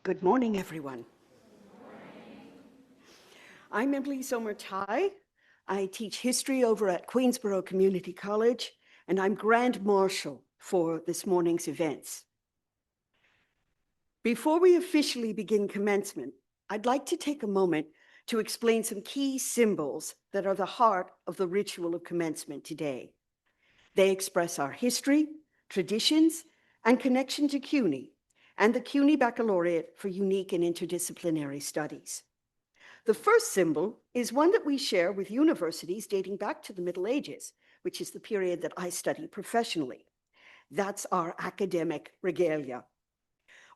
Good morning, everyone. I'm Emily Sommer-Tai. I teach history over at Queensborough Community College, and I'm Grand Marshal for this morning's events. Before we officially begin commencement, I'd like to take a moment to explain some key symbols that are the heart of the ritual of commencement today. They express our history, traditions, and connection to CUNY and the CUNY Baccalaureate for Unique and Interdisciplinary Studies. The first symbol is one that we share with universities dating back to the Middle Ages, which is the period that I study professionally. That's our academic regalia.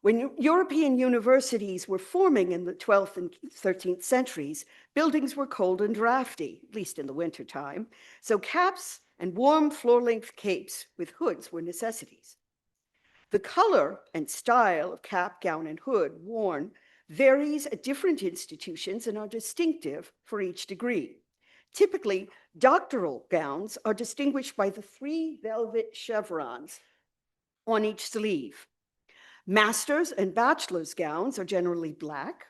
When European universities were forming in the 12th and 13th centuries, buildings were cold and drafty, at least in the wintertime, so caps and warm floor-length capes with hoods were necessities. The color and style of cap, gown, and hood worn varies at different institutions and are distinctive for each degree. Typically, doctoral gowns are distinguished by the 3 velvet chevrons on each sleeve. Master's and bachelor's gowns are generally black,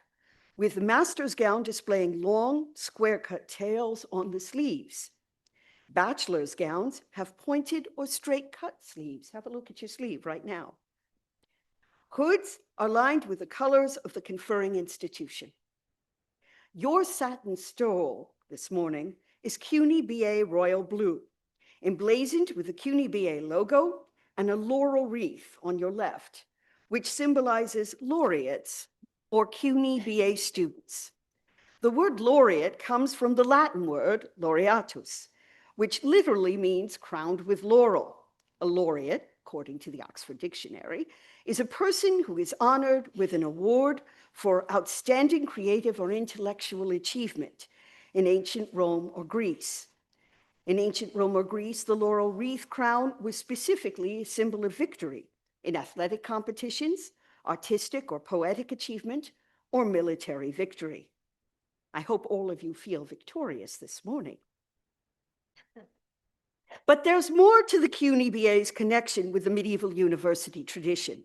with the master's gown displaying long, square-cut tails on the sleeves. Bachelor's gowns have pointed or straight-cut sleeves. Have a look at your sleeve right now. Hoods are lined with the colors of the conferring institution. Your satin stole this morning is CUNY BA Royal Blue, emblazoned with the CUNY BA logo and a laurel wreath on your left, which symbolizes laureates or CUNY BA students. The word laureate comes from the Latin word laureatus, which literally means crowned with laurel. A laureate, according to the Oxford Dictionary, is a person who is honored with an award for outstanding creative or intellectual achievement in ancient Rome or Greece. In ancient Rome or Greece, the laurel wreath crown was specifically a symbol of victory in athletic competitions, artistic or poetic achievement, or military victory. I hope all of you feel victorious this morning. But there's more to the CUNY BA's connection with the medieval university tradition.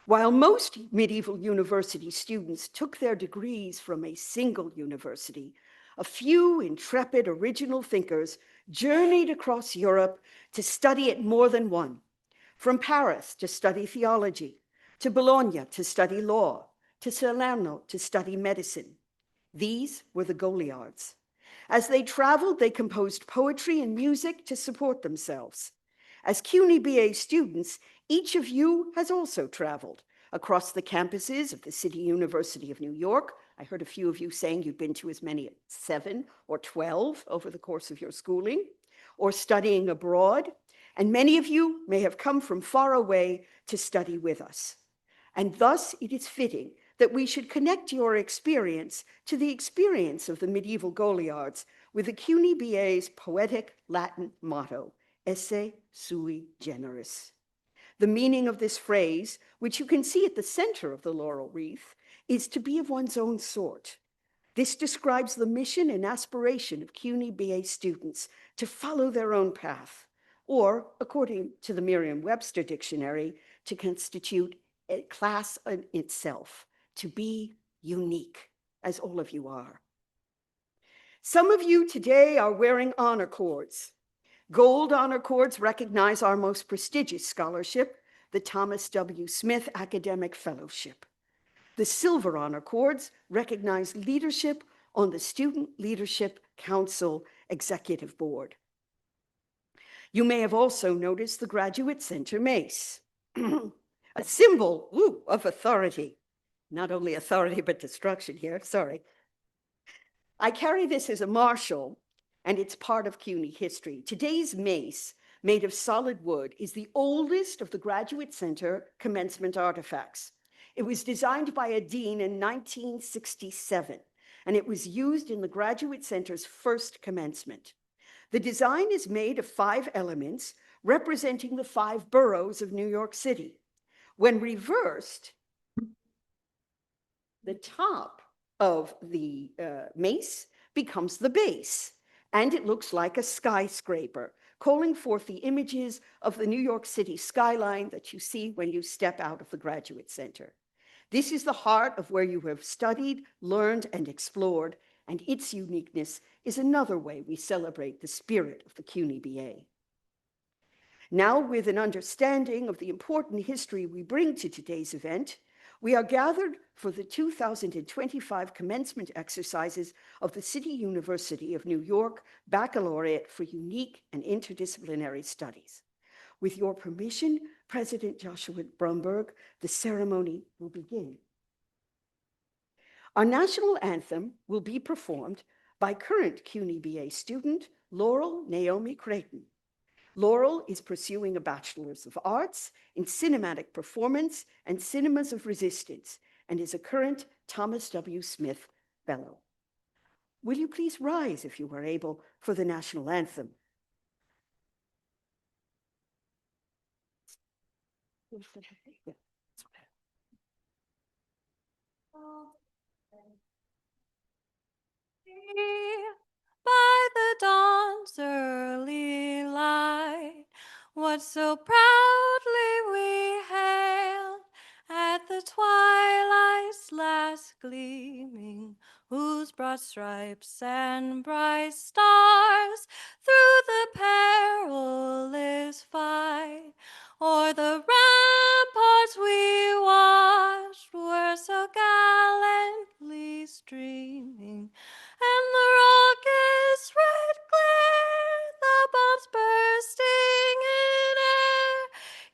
While most medieval university students took their degrees from a single university, a few intrepid original thinkers journeyed across Europe to study at more than one. From Paris to study theology, to Bologna to study law, to Salerno to study medicine. These were the Goliards. As they traveled, they composed poetry and music to support themselves. As CUNY BA students, each of you has also traveled across the campuses of the City University of New York. I heard a few of you saying you'd been to as many as 7 or 12 over the course of your schooling, or studying abroad. And many of you may have come from far away to study with us. And thus, it is fitting that we should connect your experience to the experience of the medieval Goliards with the CUNY BA's poetic Latin motto, esse sui generis. The meaning of this phrase, which you can see at the center of the laurel wreath, is to be of one's own sort. This describes the mission and aspiration of CUNY BA students to follow their own path, or, according to the Merriam-Webster dictionary, to constitute a class in itself, to be unique, as all of you are. Some of you today are wearing honor cords. Gold honor cords recognize our most prestigious scholarship, the Thomas W. Smith Academic Fellowship. The silver honor cords recognize leadership on the Student Leadership Council Executive Board. You may have also noticed the Graduate Center mace, a symbol of authority. Not only authority, but destruction here, sorry. I carry this as a marshal, and it's part of CUNY history. Today's mace, made of solid wood, is the oldest of the Graduate Center commencement artifacts. It was designed by a dean in 1967, and it was used in the Graduate Center's first commencement. The design is made of 5 elements representing the 5 boroughs of New York City. When reversed, the top of the mace becomes the base, and it looks like a skyscraper, calling forth the images of the New York City skyline that you see when you step out of the Graduate Center. This is the heart of where you have studied, learned, and explored, and its uniqueness is another way we celebrate the spirit of the CUNY BA. Now, with an understanding of the important history we bring to today's event, we are gathered for the 2025 commencement exercises of the City University of New York Baccalaureate for Unique and Interdisciplinary Studies. With your permission, President Joshua Brumberg, the ceremony will begin. Our national anthem will be performed by current CUNY BA student Laurel Naomi Creighton. Laurel is pursuing a Bachelor's of Arts in Cinematic Performance and Cinemas of Resistance and is a current Thomas W. Smith Fellow. Will you please rise, if you are able, for the national anthem? By the dawn's early light, what so proudly we hailed at the twilight's last gleaming, whose broad stripes and bright stars through the perilous fight o'er the ramparts we watched were so gallantly streaming. And the rocket's red glare, the bombs bursting in air,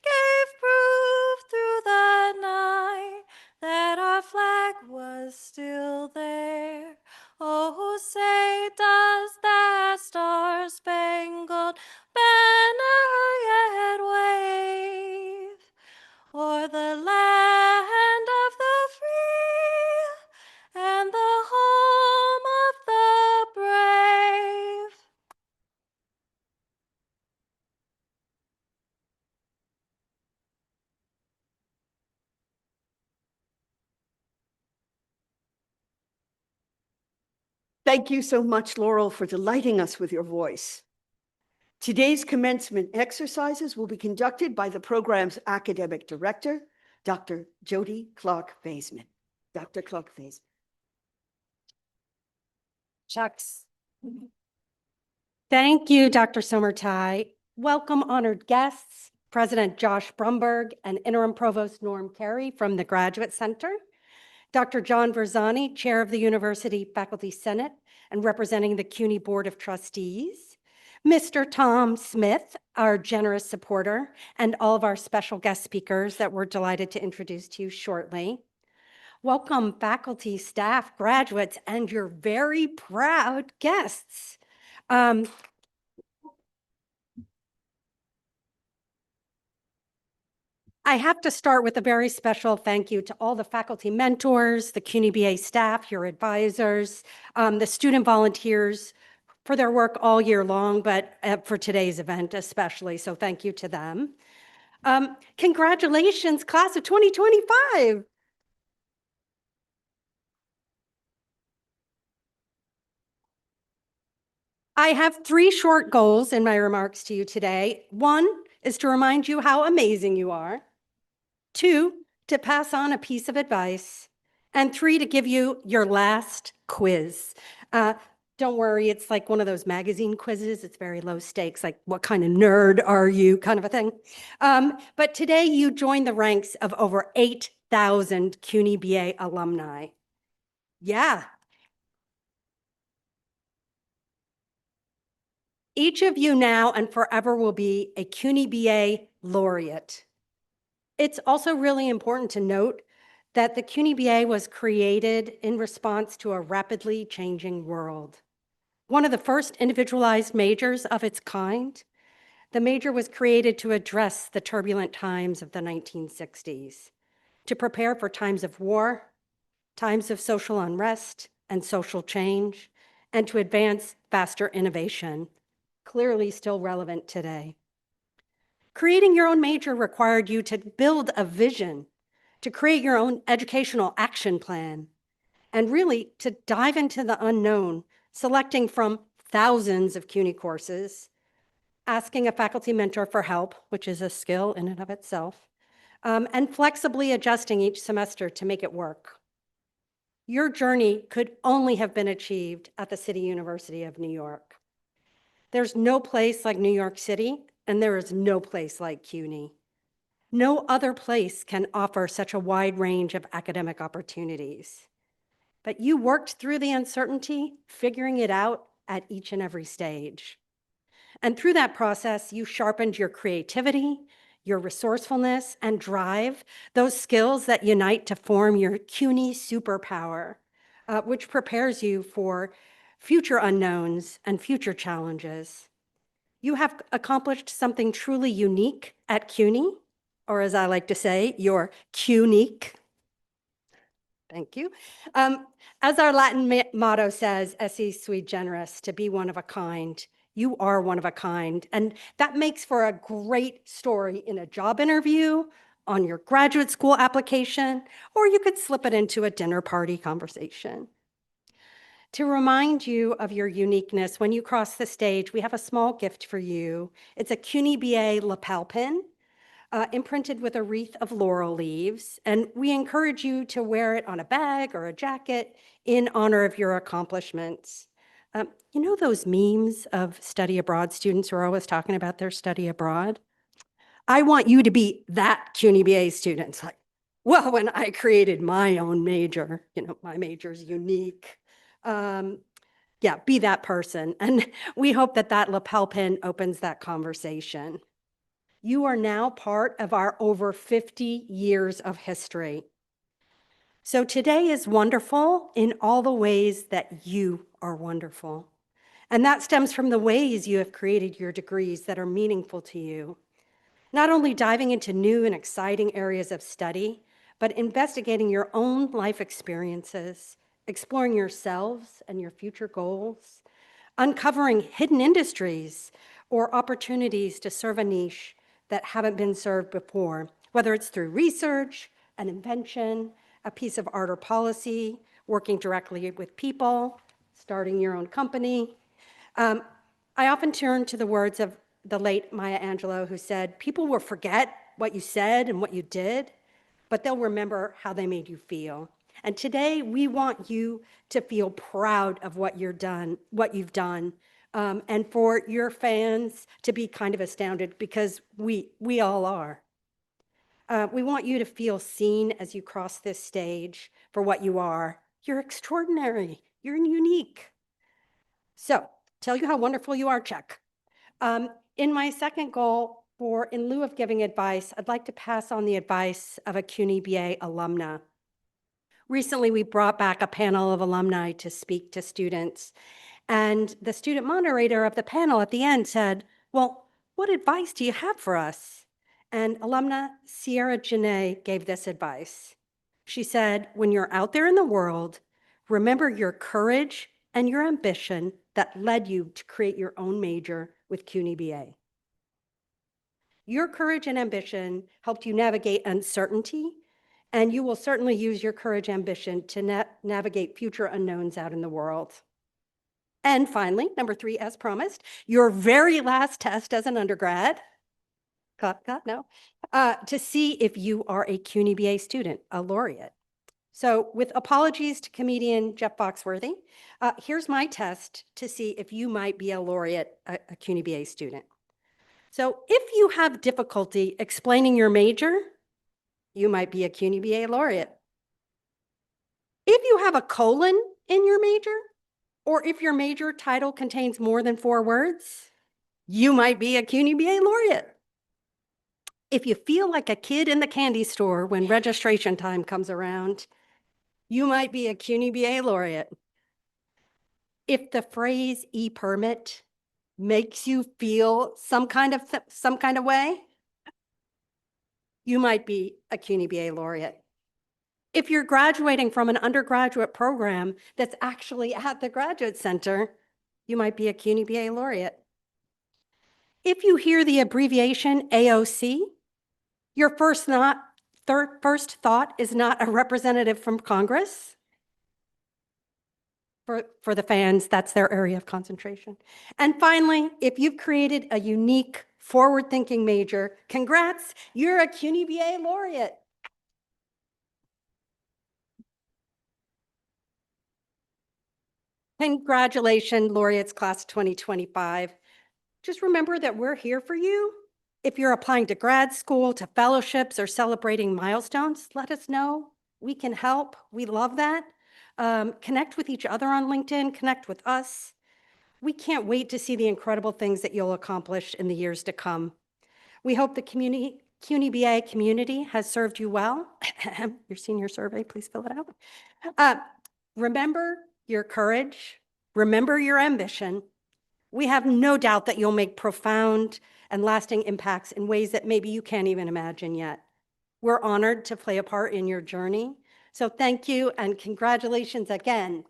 gave proof through the night that our flag was still there. Oh, say does that star-spangled banner yet wave o'er the land of the free and the home of the brave? Thank you so much, Laurel, for delighting us with your voice. Today's commencement exercises will be conducted by the program's academic director, Dr. Jody Clark-Vaisman. Dr. Clark-Vaisman. Shucks. Thank you, Dr. Somertai. Welcome, honored guests, President Josh Brumberg and Interim Provost Norm Carey from the Graduate Center, Dr. John Verzani, Chair of the University Faculty Senate and representing the CUNY Board of Trustees, Mr. Tom Smith, our generous supporter, and all of our special guest speakers that we're delighted to introduce to you shortly. Welcome, faculty, staff, graduates, and your very proud guests. I have to start with a very special thank you to all the faculty mentors, the CUNY BA staff, your advisors, the student volunteers for their work all year long, but for today's event especially, so thank you to them. Congratulations, class of 2025. I have 3 short goals in my remarks to you today. 1 is to remind you how amazing you are. 2, to pass on a piece of advice. And 3, to give you your last quiz. Don't worry, it's like one of those magazine quizzes. It's very low stakes, like what kind of nerd are you kind of a thing. But today you join the ranks of over 8,000 CUNY BA alumni. Yeah. Each of you now and forever will be a CUNY BA laureate. It's also really important to note that the CUNY BA was created in response to a rapidly changing world. One of the first individualized majors of its kind, the major was created to address the turbulent times of the 1960s, to prepare for times of war, times of social unrest and social change, and to advance faster innovation, clearly still relevant today. Creating your own major required you to build a vision, to create your own educational action plan, and really to dive into the unknown, selecting from thousands of CUNY courses, asking a faculty mentor for help, which is a skill in and of itself, and flexibly adjusting each semester to make it work. Your journey could only have been achieved at the City University of New York. There's no place like New York City, and there is no place like CUNY. No other place can offer such a wide range of academic opportunities. But you worked through the uncertainty, figuring it out at each and every stage. And through that process, you sharpened your creativity, your resourcefulness, and drive, those skills that unite to form your CUNY superpower, which prepares you for future unknowns and future challenges. You have accomplished something truly unique at CUNY, or as I like to say, you're CUNYque. Thank you. As our Latin motto says, esse sui generis, to be one of a kind. You are one of a kind, and that makes for a great story in a job interview, on your graduate school application, or you could slip it into a dinner party conversation. To remind you of your uniqueness, when you cross the stage, we have a small gift for you. It's a CUNY BA lapel pin, imprinted with a wreath of laurel leaves, and we encourage you to wear it on a bag or a jacket in honor of your accomplishments. You know those memes of study abroad students who are always talking about their study abroad? I want you to be that CUNY BA student. It's like, well, when I created my own major, my major's unique. Yeah, be that person. And we hope that that lapel pin opens that conversation. You are now part of our over 50 years of history. So today is wonderful in all the ways that you are wonderful. And that stems from the ways you have created your degrees that are meaningful to you. Not only diving into new and exciting areas of study, but investigating your own life experiences, exploring yourselves and your future goals, uncovering hidden industries or opportunities to serve a niche that haven't been served before, whether it's through research, an invention, a piece of art or policy, working directly with people, starting your own company. I often turn to the words of the late Maya Angelou, who said, people will forget what you said and what you did, but they'll remember how they made you feel. And today we want you to feel proud of what you've done, and for your fans to be kind of astounded, because we all are. We want you to feel seen as you cross this stage for what you are. You're extraordinary. You're unique. So, tell you how wonderful you are, check. In my second goal, in lieu of giving advice, I'd like to pass on the advice of a CUNY BA alumna. Recently, we brought back a panel of alumni to speak to students, and the student moderator of the panel at the end said, well, what advice do you have for us? And alumna Sierra Janae gave this advice. She said, when you're out there in the world, remember your courage and your ambition that led you to create your own major with CUNY BA. Your courage and ambition helped you navigate uncertainty, and you will certainly use your courage and ambition to navigate future unknowns out in the world. And finally, number 3, as promised, your very last test as an undergrad, to see if you are a CUNY BA student, a laureate. So with apologies to comedian Jeff Foxworthy, here's my test to see if you might be a laureate, a CUNY BA student. So if you have difficulty explaining your major, you might be a CUNY BA laureate. If you have a colon in your major, or if your major title contains more than 4 words, you might be a CUNY BA laureate. If you feel like a kid in the candy store when registration time comes around, you might be a CUNY BA laureate. If the phrase e-permit makes you feel some kind of way, you might be a CUNY BA laureate. If you're graduating from an undergraduate program that's actually at the Graduate Center, you might be a CUNY BA laureate. If you hear the abbreviation AOC, your first thought is not a representative from Congress. For the fans, that's their area of concentration. And finally, if you've created a unique forward-thinking major. Congrats, you're a CUNY BA laureate. Congratulations, laureates class 2025. Just remember that we're here for you. If you're applying to grad school, to fellowships, or celebrating milestones, let us know. We can help. We love that. Connect with each other on LinkedIn, connect with us. We can't wait to see the incredible things that you'll accomplish in the years to come. We hope the CUNY BA community has served you well. Your senior survey, please fill it out. Remember your courage. Remember your ambition. We have no doubt that you'll make profound and lasting impacts in ways that maybe you can't even imagine yet. We're honored to play a part in your journey. So thank you and congratulations again.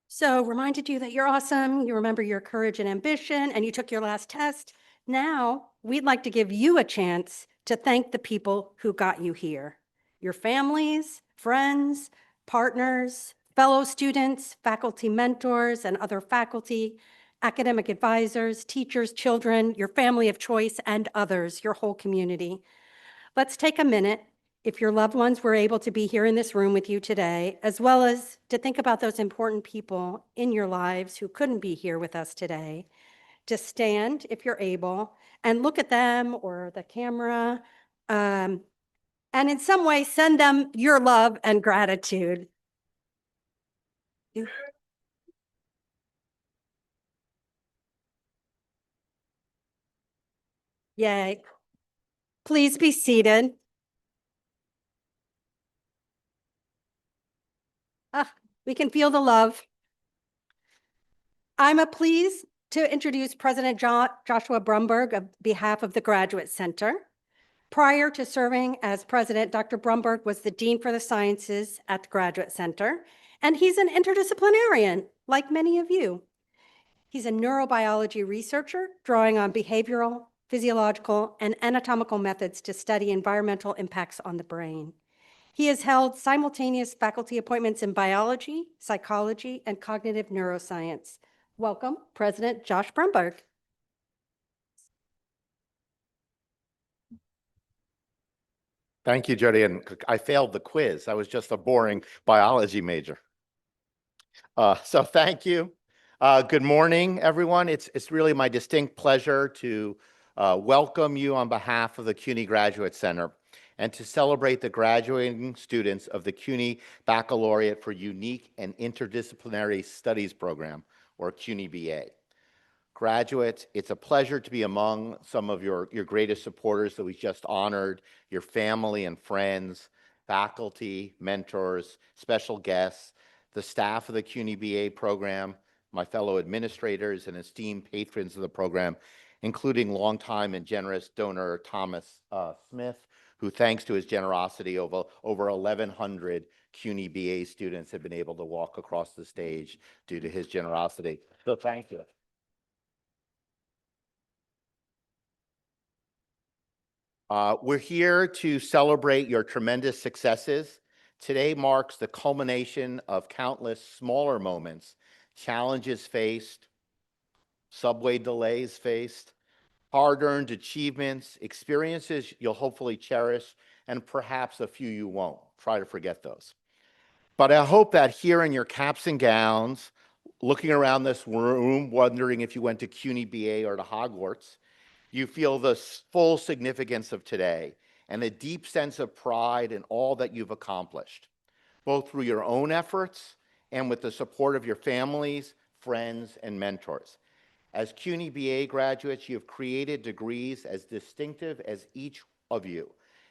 So reminded you that you're awesome, you remember your courage and ambition, and you took your last test. Now, we'd like to give you a chance to thank the people who got you here. Your families, friends, partners, fellow students, faculty mentors, and other faculty, academic advisors, teachers, children, your family of choice, and others, your whole community. Let's take a minute, if your loved ones were able to be here in this room with you today, as well as to think about those important people in your lives who couldn't be here with us today, to stand if you're able and look at them or the camera, and in some way send them your love and gratitude. Yay. Please be seated. We can feel the love. I'm pleased to introduce President Joshua Brumberg on behalf of the Graduate Center. Prior to serving as president, Dr. Brumberg was the Dean for the Sciences at the Graduate Center, and he's an interdisciplinarian, like many of you. He's a neurobiology researcher, drawing on behavioral, physiological, and anatomical methods to study environmental impacts on the brain. He has held simultaneous faculty appointments in biology, psychology, and cognitive neuroscience. Welcome, President Josh Brumberg. Thank you, Jody. And I failed the quiz. I was just a boring biology major. So thank you. Good morning, everyone. It's really my distinct pleasure to welcome you on behalf of the CUNY Graduate Center and to celebrate the graduating students of the CUNY Baccalaureate for Unique and Interdisciplinary Studies program, or CUNY BA. Graduates, it's a pleasure to be among some of your greatest supporters that we just honored, your family and friends, faculty, mentors, special guests, the staff of the CUNY BA program, my fellow administrators and esteemed patrons of the program, including longtime and generous donor Thomas Smith, who, thanks to his generosity, over 1,100 CUNY BA students have been able to walk across the stage due to his generosity. So thank you. We're here to celebrate your tremendous successes. Today marks the culmination of countless smaller moments, challenges faced, subway delays faced, hard-earned achievements, experiences you'll hopefully cherish, and perhaps a few you won't. Try to forget those. But I hope that here in your caps and gowns, looking around this room, wondering if you went to CUNY BA or to Hogwarts, you feel the full significance of today and a deep sense of pride in all that you've accomplished, both through your own efforts and with the support of your families, friends, and mentors. As CUNY BA graduates, you have created degrees as distinctive as each of you.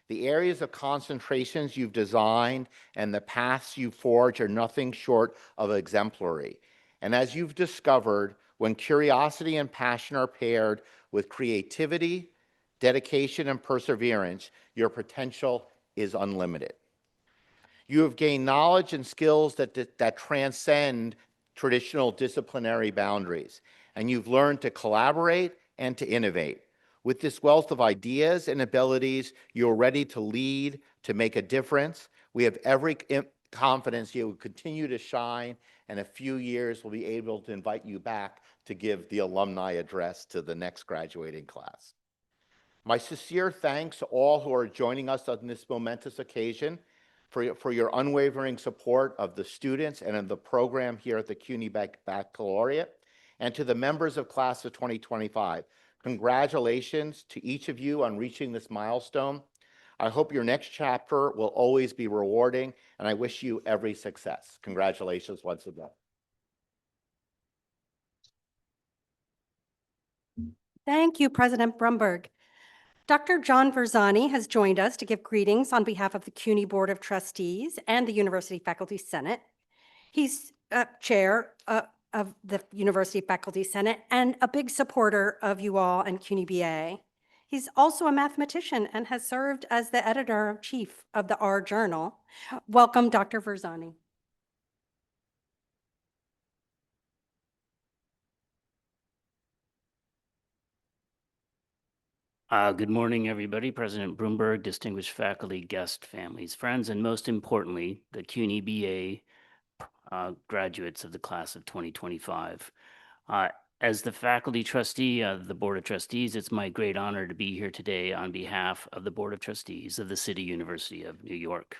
The areas of concentrations you've designed and the paths you forge are nothing short of exemplary. And as you've discovered, when curiosity and passion are paired with creativity, dedication, and perseverance, your potential is unlimited. You have gained knowledge and skills that transcend traditional disciplinary boundaries, and you've learned to collaborate and to innovate. With this wealth of ideas and abilities, you're ready to lead, to make a difference. We have every confidence you will continue to shine, and in a few years we'll be able to invite you back to give the alumni address to the next graduating class. My sincere thanks to all who are joining us on this momentous occasion for your unwavering support of the students and of the program here at the CUNY Baccalaureate, and to the members of class of 2025. Congratulations to each of you on reaching this milestone. I hope your next chapter will always be rewarding, and I wish you every success. Congratulations once again. Thank you, President Brumberg. Dr. John Verzani has joined us to give greetings on behalf of the CUNY Board of Trustees and the University Faculty Senate. He's chair of the University Faculty Senate and a big supporter of you all and CUNY BA. He's also a mathematician and has served as the editor-in-chief of the R Journal. Welcome, Dr. Verzani. Good morning, everybody. President Brumberg, distinguished faculty, guests, families, friends, and most importantly, the CUNY BA graduates of the class of 2025. As the faculty trustee of the Board of Trustees, it's my great honor to be here today on behalf of the Board of Trustees of the City University of New York.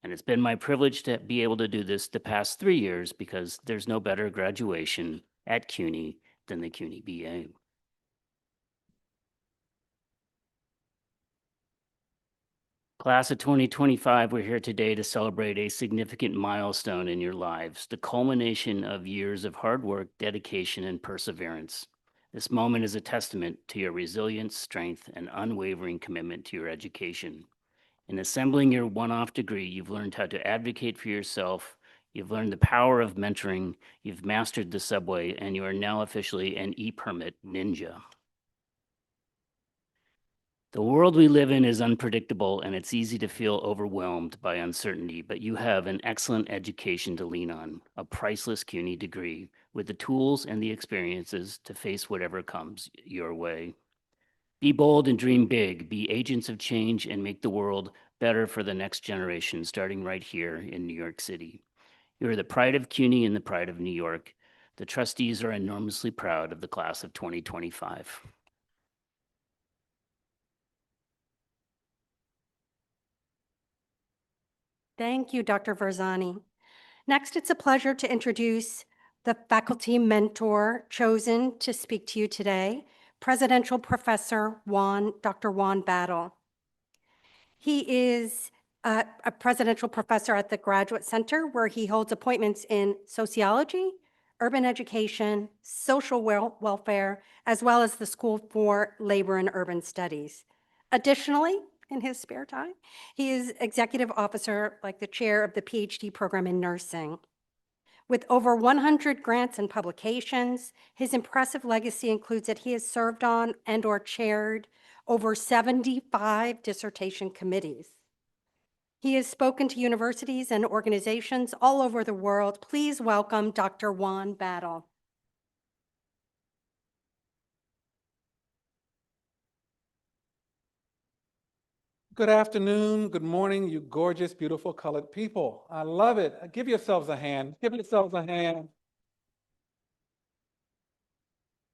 And it's been my privilege to be able to do this the past 3 years because there's no better graduation at CUNY than the CUNY BA. Class of 2025, we're here today to celebrate a significant milestone in your lives, the culmination of years of hard work, dedication, and perseverance. This moment is a testament to your resilience, strength, and unwavering commitment to your education. In assembling your one-off degree, you've learned how to advocate for yourself, you've learned the power of mentoring, you've mastered the subway, and you are now officially an e-permit ninja. The world we live in is unpredictable, and it's easy to feel overwhelmed by uncertainty, but you have an excellent education to lean on, a priceless CUNY degree, with the tools and the experiences to face whatever comes your way. Be bold and dream big, be agents of change, and make the world better for the next generation, starting right here in New York City. You're the pride of CUNY and the pride of New York. The trustees are enormously proud of the class of 2025. Thank you, Dr. Verzani. Next, it's a pleasure to introduce the faculty mentor chosen to speak to you today, Presidential Professor Dr. Juan Battle. He is a presidential professor at the Graduate Center, where he holds appointments in sociology, urban education, social welfare, as well as the School for Labor and Urban Studies. Additionally, in his spare time, he is executive officer, like the chair of the PhD program in nursing. With over 100 grants and publications, his impressive legacy includes that he has served on and/or chaired over 75 dissertation committees. He has spoken to universities and organizations all over the world. Please welcome Dr. Juan Battle. Good afternoon, good morning, you gorgeous, beautiful colored people. I love it. Give yourselves a hand. Give yourselves a hand.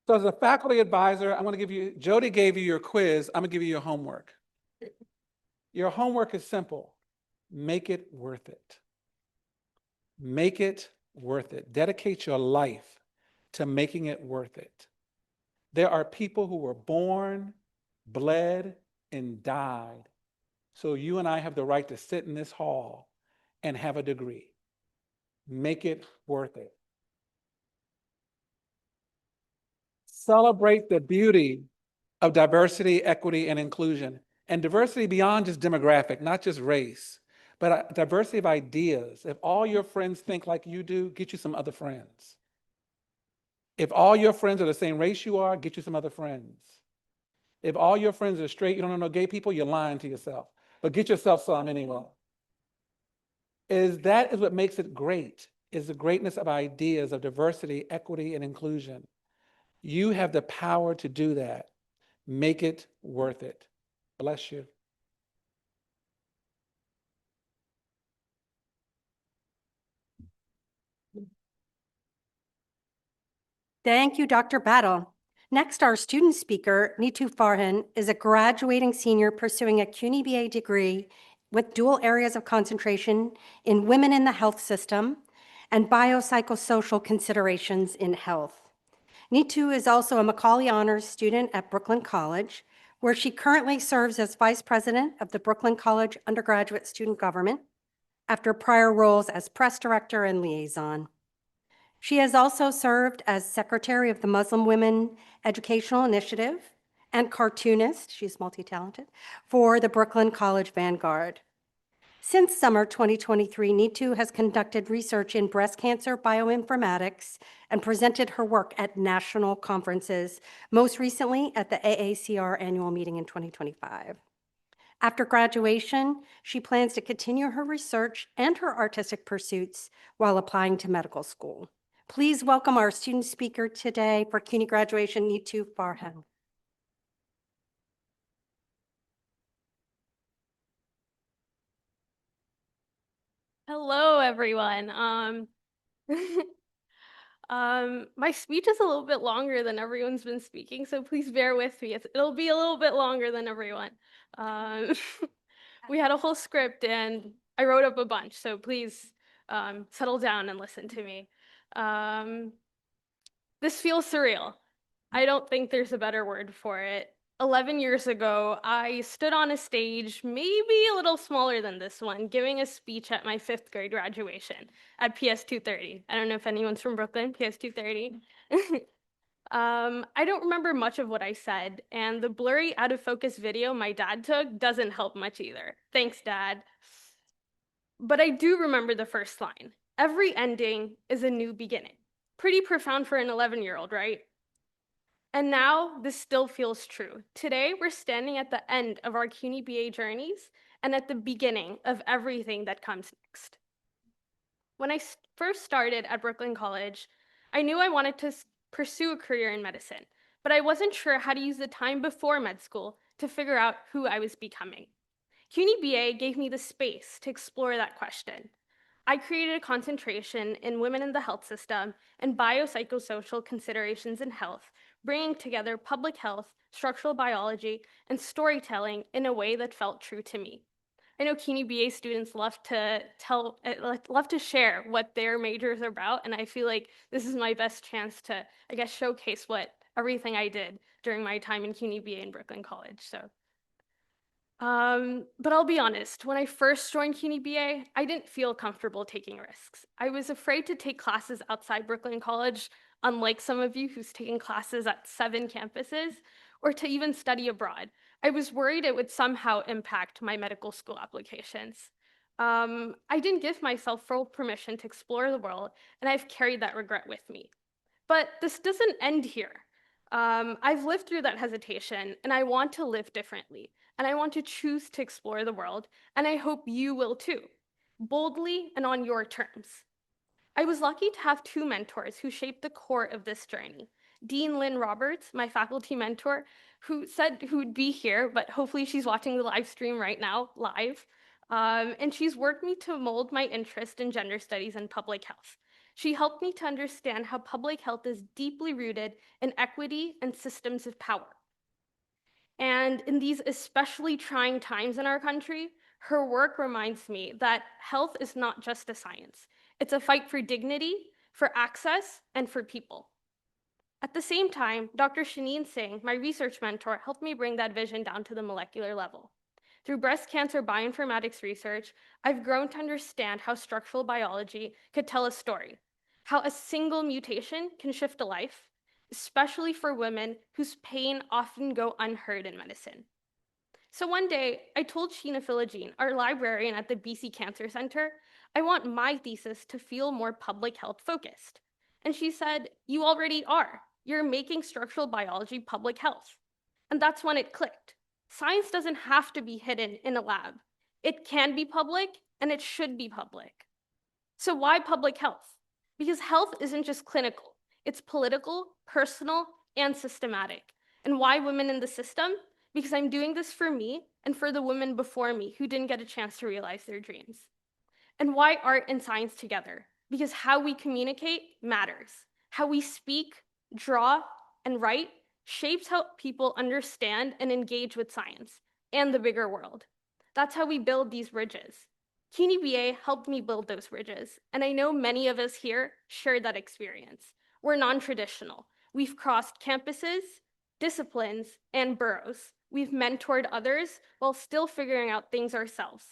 So as a faculty advisor, I'm going to give you, Jody gave you your quiz. I'm going to give you your homework. Your homework is simple. Make it worth it. Make it worth it. Dedicate your life to making it worth it. There are people who were born, bled, and died, so you and I have the right to sit in this hall and have a degree. Make it worth it. Celebrate the beauty of diversity, equity, and inclusion. And diversity beyond just demographic, not just race, but a diversity of ideas. If all your friends think like you do, get you some other friends. If all your friends are the same race you are, get you some other friends. If all your friends are straight, you don't know no gay people, you're lying to yourself. But get yourself some anyway. That is what makes it great, is the greatness of ideas of diversity, equity, and inclusion. You have the power to do that. Make it worth it. Bless you. Thank you, Dr. Battle. Next, our student speaker, Nitu Farhin, is a graduating senior pursuing a CUNY BA degree with dual areas of concentration in women in the health system and biopsychosocial considerations in health. Nitu is also a Macaulay Honors student at Brooklyn College, where she currently serves as vice president of the Brooklyn College undergraduate student government after prior roles as press director and liaison. She has also served as secretary of the Muslim Women Educational Initiative and cartoonist, she's multi-talented, for the Brooklyn College Vanguard. Since summer 2023, Nitu has conducted research in breast cancer bioinformatics and presented her work at national conferences, most recently at the AACR annual meeting in 2025. After graduation, she plans to continue her research and her artistic pursuits while applying to medical school. Please welcome our student speaker today for CUNY graduation, Nitu Farhin. Hello, everyone. My speech is a little bit longer than everyone's been speaking, so please bear with me. It'll be a little bit longer than everyone. We had a whole script and I wrote up a bunch, so please settle down and listen to me. This feels surreal. I don't think there's a better word for it. 11 years ago, I stood on a stage, maybe a little smaller than this one, giving a speech at my 5th grade graduation at PS 230. I don't know if anyone's from Brooklyn, PS 230. I don't remember much of what I said, and the blurry, out of focus video my dad took doesn't help much either. Thanks, Dad. But I do remember the first line. Every ending is a new beginning. Pretty profound for an 11-year-old, right? And now this still feels true. Today, we're standing at the end of our CUNY BA journeys and at the beginning of everything that comes next. When I first started at Brooklyn College, I knew I wanted to pursue a career in medicine, but I wasn't sure how to use the time before med school to figure out who I was becoming. CUNY BA gave me the space to explore that question. I created a concentration in women in the health system and biopsychosocial considerations in health, bringing together public health, structural biology, and storytelling in a way that felt true to me. I know CUNY BA students love to share what their majors are about, and I feel like this is my best chance to, showcase what everything I did during my time in CUNY BA and Brooklyn College. But I'll be honest, when I first joined CUNY BA, I didn't feel comfortable taking risks. I was afraid to take classes outside Brooklyn College, unlike some of you who's taking classes at 7 campuses, or to even study abroad. I was worried it would somehow impact my medical school applications. I didn't give myself full permission to explore the world, and I've carried that regret with me. But this doesn't end here. I've lived through that hesitation, and I want to live differently, and I want to choose to explore the world, and I hope you will too, boldly and on your terms. I was lucky to have 2 mentors who shaped the core of this journey. Dean Lynn Roberts, my faculty mentor, who said who would be here, but hopefully she's watching the live stream right now, live. And she's worked me to mold my interest in gender studies and public health. She helped me to understand how public health is deeply rooted in equity and systems of power. And in these especially trying times in our country, her work reminds me that health is not just a science. It's a fight for dignity, for access, and for people. At the same time, Dr. Shaneen Singh, my research mentor, helped me bring that vision down to the molecular level. Through breast cancer bioinformatics research, I've grown to understand how structural biology could tell a story, how a single mutation can shift a life, especially for women whose pain often go unheard in medicine. So one day, I told Sheena Philogene, our librarian at the BC Cancer Center, I want my thesis to feel more public health focused. And she said, you already are. You're making structural biology public health. And that's when it clicked. Science doesn't have to be hidden in a lab. It can be public, and it should be public. So why public health? Because health isn't just clinical. It's political, personal, and systematic. And why women in the system? Because I'm doing this for me and for the women before me who didn't get a chance to realize their dreams. And why art and science together? Because how we communicate matters. How we speak draw, and write shapes how people understand and engage with science and the bigger world. That's how we build these bridges. CUNY BA helped me build those bridges, and I know many of us here share that experience. We're non-traditional. We've crossed campuses, disciplines, and boroughs. We've mentored others while still figuring out things ourselves.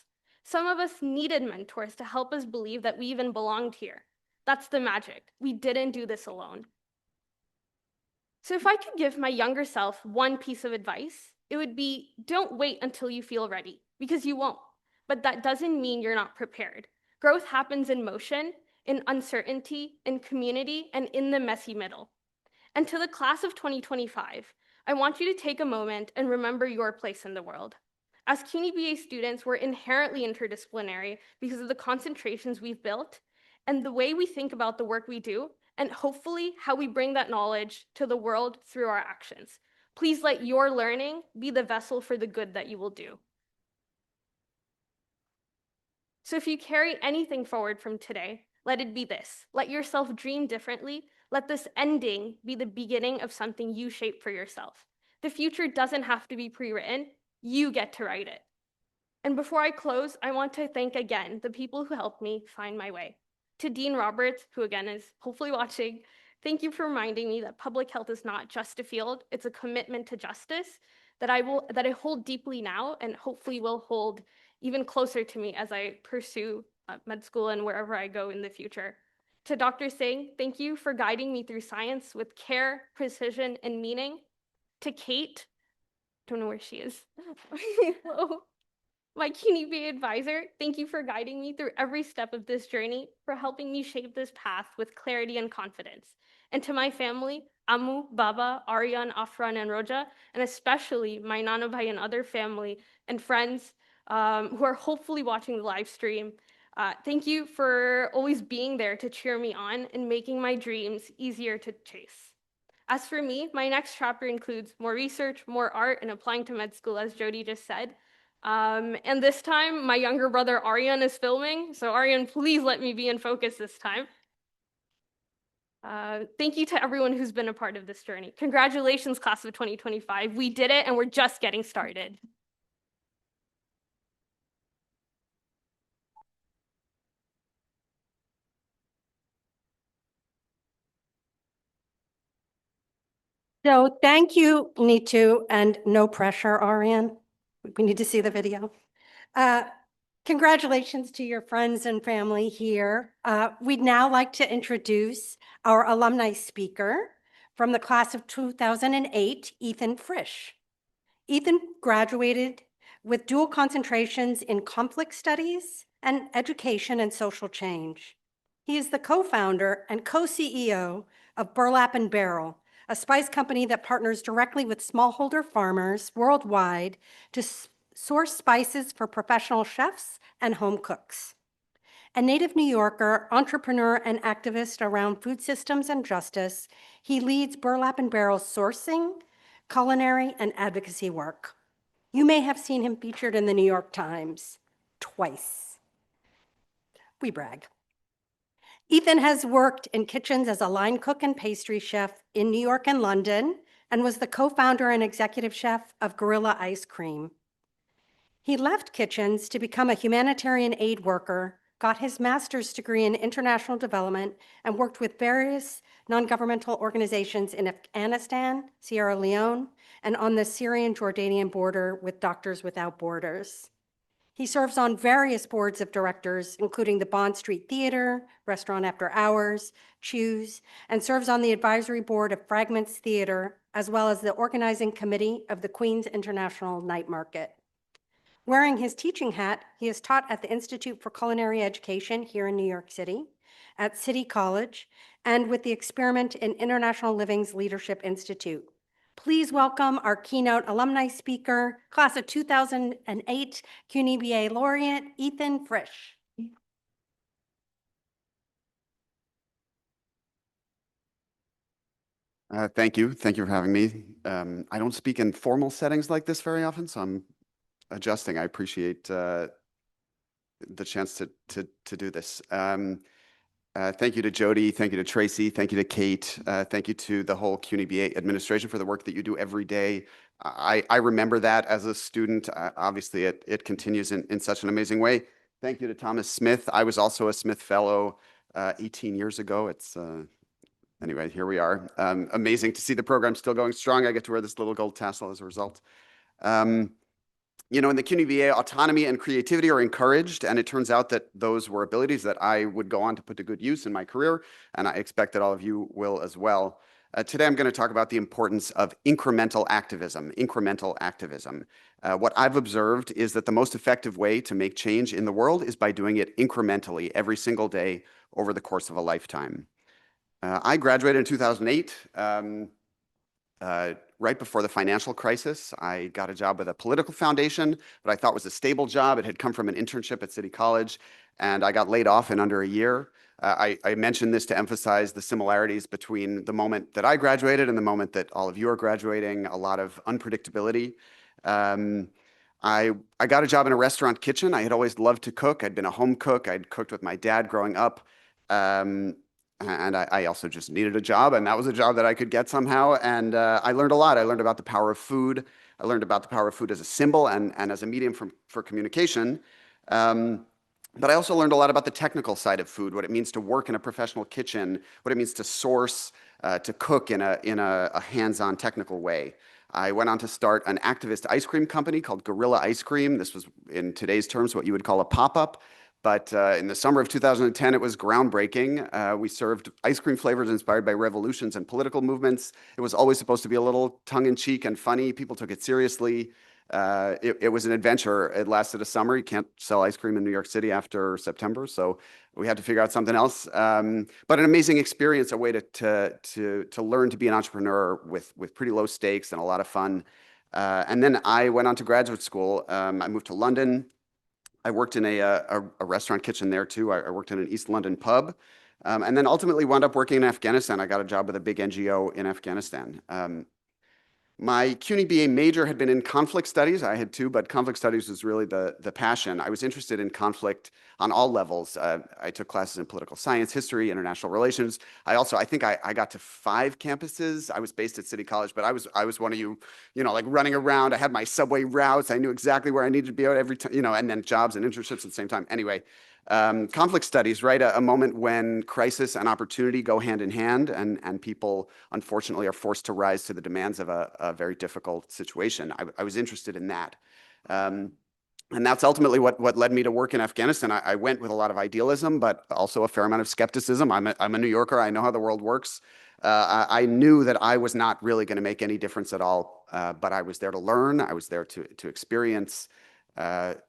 Some of us needed mentors to help us believe that we even belonged here. That's the magic. We didn't do this alone. So if I could give my younger self one piece of advice, it would be don't wait until you feel ready, because you won't. But that doesn't mean you're not prepared. Growth happens in motion, in uncertainty, in community, and in the messy middle. And to the class of 2025, I want you to take a moment and remember your place in the world. As CUNY BA students, we're inherently interdisciplinary because of the concentrations we've built and the way we think about the work we do, and hopefully how we bring that knowledge to the world through our actions. Please let your learning be the vessel for the good that you will do. So if you carry anything forward from today, let it be this. Let yourself dream differently. Let this ending be the beginning of something you shape for yourself. The future doesn't have to be pre-written. You get to write it. And before I close, I want to thank again the people who helped me find my way. To Dean Roberts, who again is hopefully watching, thank you for reminding me that public health is not just a field, it's a commitment to justice that I hold deeply now and hopefully will hold even closer to me as I pursue med school and wherever I go in the future. To Dr. Singh, thank you for guiding me through science with care, precision, and meaning. To Kate, don't know where she is. Hello. My CUNY BA advisor, thank you for guiding me through every step of this journey, for helping me shape this path with clarity and confidence. And to my family, Amu, Baba, Aryan, Afran, and Roja, and especially my Nana Bhai and other family and friends who are hopefully watching the live stream. Thank you for always being there to cheer me on and making my dreams easier to chase. As for me, my next chapter includes more research, more art, and applying to med school, as Jody just said. And this time, my younger brother Aryan is filming, so Aryan, please let me be in focus this time. Thank you to everyone who's been a part of this journey. Congratulations, class of 2025. We did it, and we're just getting started. So thank you, Nitu, and no pressure, Ariane. We need to see the video. Congratulations to your friends and family here. We'd now like to introduce our alumni speaker from the class of 2008, Ethan Frisch. Ethan graduated with dual concentrations in conflict studies and education and social change. He is the co-founder and co-CEO of Burlap Barrel, a spice company that partners directly with smallholder farmers worldwide to source spices for professional chefs and home cooks. A native New Yorker, entrepreneur, and activist around food systems and justice, he leads Burlap Barrel's sourcing, culinary, and advocacy work. You may have seen him featured in the New York Times twice. We brag. Ethan has worked in kitchens as a line cook and pastry chef in New York and London, and was the co-founder and executive chef of Gorilla Ice Cream. He left kitchens to become a humanitarian aid worker, got his master's degree in international development, and worked with various non-governmental organizations in Afghanistan, Sierra Leone, and on the Syrian-Jordanian border with Doctors Without Borders. He serves on various boards of directors, including the Bond Street Theater, Restaurant After Hours, Choose, and serves on the advisory board of Fragments Theater, as well as the organizing committee of the Queens International Night Market. Wearing his teaching hat, he has taught at the Institute for Culinary Education here in New York City, at City College, and with the Experiment in International Living's Leadership Institute. Please welcome our keynote alumni speaker, class of 2008 CUNY BA laureate, Ethan Frisch. Thank you. Thank you for having me. I don't speak in formal settings like this very often, so I'm adjusting. I appreciate the chance to do this. Thank you to Jody, thank you to Tracy, thank you to Kate, thank you to the whole CUNY BA administration for the work that you do every day. I remember that as a student. Obviously, it continues in such an amazing way. Thank you to Thomas Smith. I was also a Smith Fellow 18 years ago. Anyway, here we are. Amazing to see the program still going strong. I get to wear this little gold tassel as a result. You know, in the CUNY BA, autonomy and creativity are encouraged, and it turns out that those were abilities that I would go on to put to good use in my career, and I expect that all of you will as well. Today, I'm going to talk about the importance of incremental activism. What I've observed is that the most effective way to make change in the world is by doing it incrementally every single day over the course of a lifetime. I graduated in 2008. Right before the financial crisis. I got a job with a political foundation, but I thought was a stable job. It had come from an internship at City College, and I got laid off in under a year. I mentioned this to emphasize the similarities between the moment that I graduated and the moment that all of you are graduating, a lot of unpredictability. I got a job in a restaurant kitchen. I had always loved to cook. I'd been a home cook. I'd cooked with my dad growing up. And I also just needed a job, and that was a job that I could get somehow. And I learned a lot. I learned about the power of food. I learned about the power of food as a symbol and as a medium for communication. But I also learned a lot about the technical side of food, what it means to work in a professional kitchen, what it means to source, to cook in a hands-on technical way. I went on to start an activist ice cream company called Guerrilla Ice Cream. This was, in today's terms, what you would call a pop-up. But in the summer of 2010, it was groundbreaking. We served ice cream flavors inspired by revolutions and political movements. It was always supposed to be a little tongue-in-cheek and funny. People took it seriously. It was an adventure. It lasted a summer. You can't sell ice cream in New York City after September, so we had to figure out something else. But an amazing experience, a way to learn to be an entrepreneur with pretty low stakes and a lot of fun. And then I went on to graduate school. I moved to London. I worked in a restaurant kitchen there too. I worked in an East London pub, and then ultimately wound up working in Afghanistan. I got a job with a big NGO in Afghanistan. My CUNY BA major had been in conflict studies. I had two, but conflict studies was really the passion. I was interested in conflict on all levels. I took classes in political science, history, international relations. I think I got to 5 campuses. I was based at City College, but I was one of you know, like running around. I had my subway routes. I knew exactly where I needed to be at every time, you know, and then jobs and internships at the same time. Anyway, conflict studies, right? A moment when crisis and opportunity go hand in hand, and people, unfortunately, are forced to rise to the demands of a very difficult situation. I was interested in that. And that's ultimately what led me to work in Afghanistan. I went with a lot of idealism, but also a fair amount of skepticism. I'm a New Yorker. I know how the world works. I knew that I was not really going to make any difference at all, but I was there to learn. I was there to experience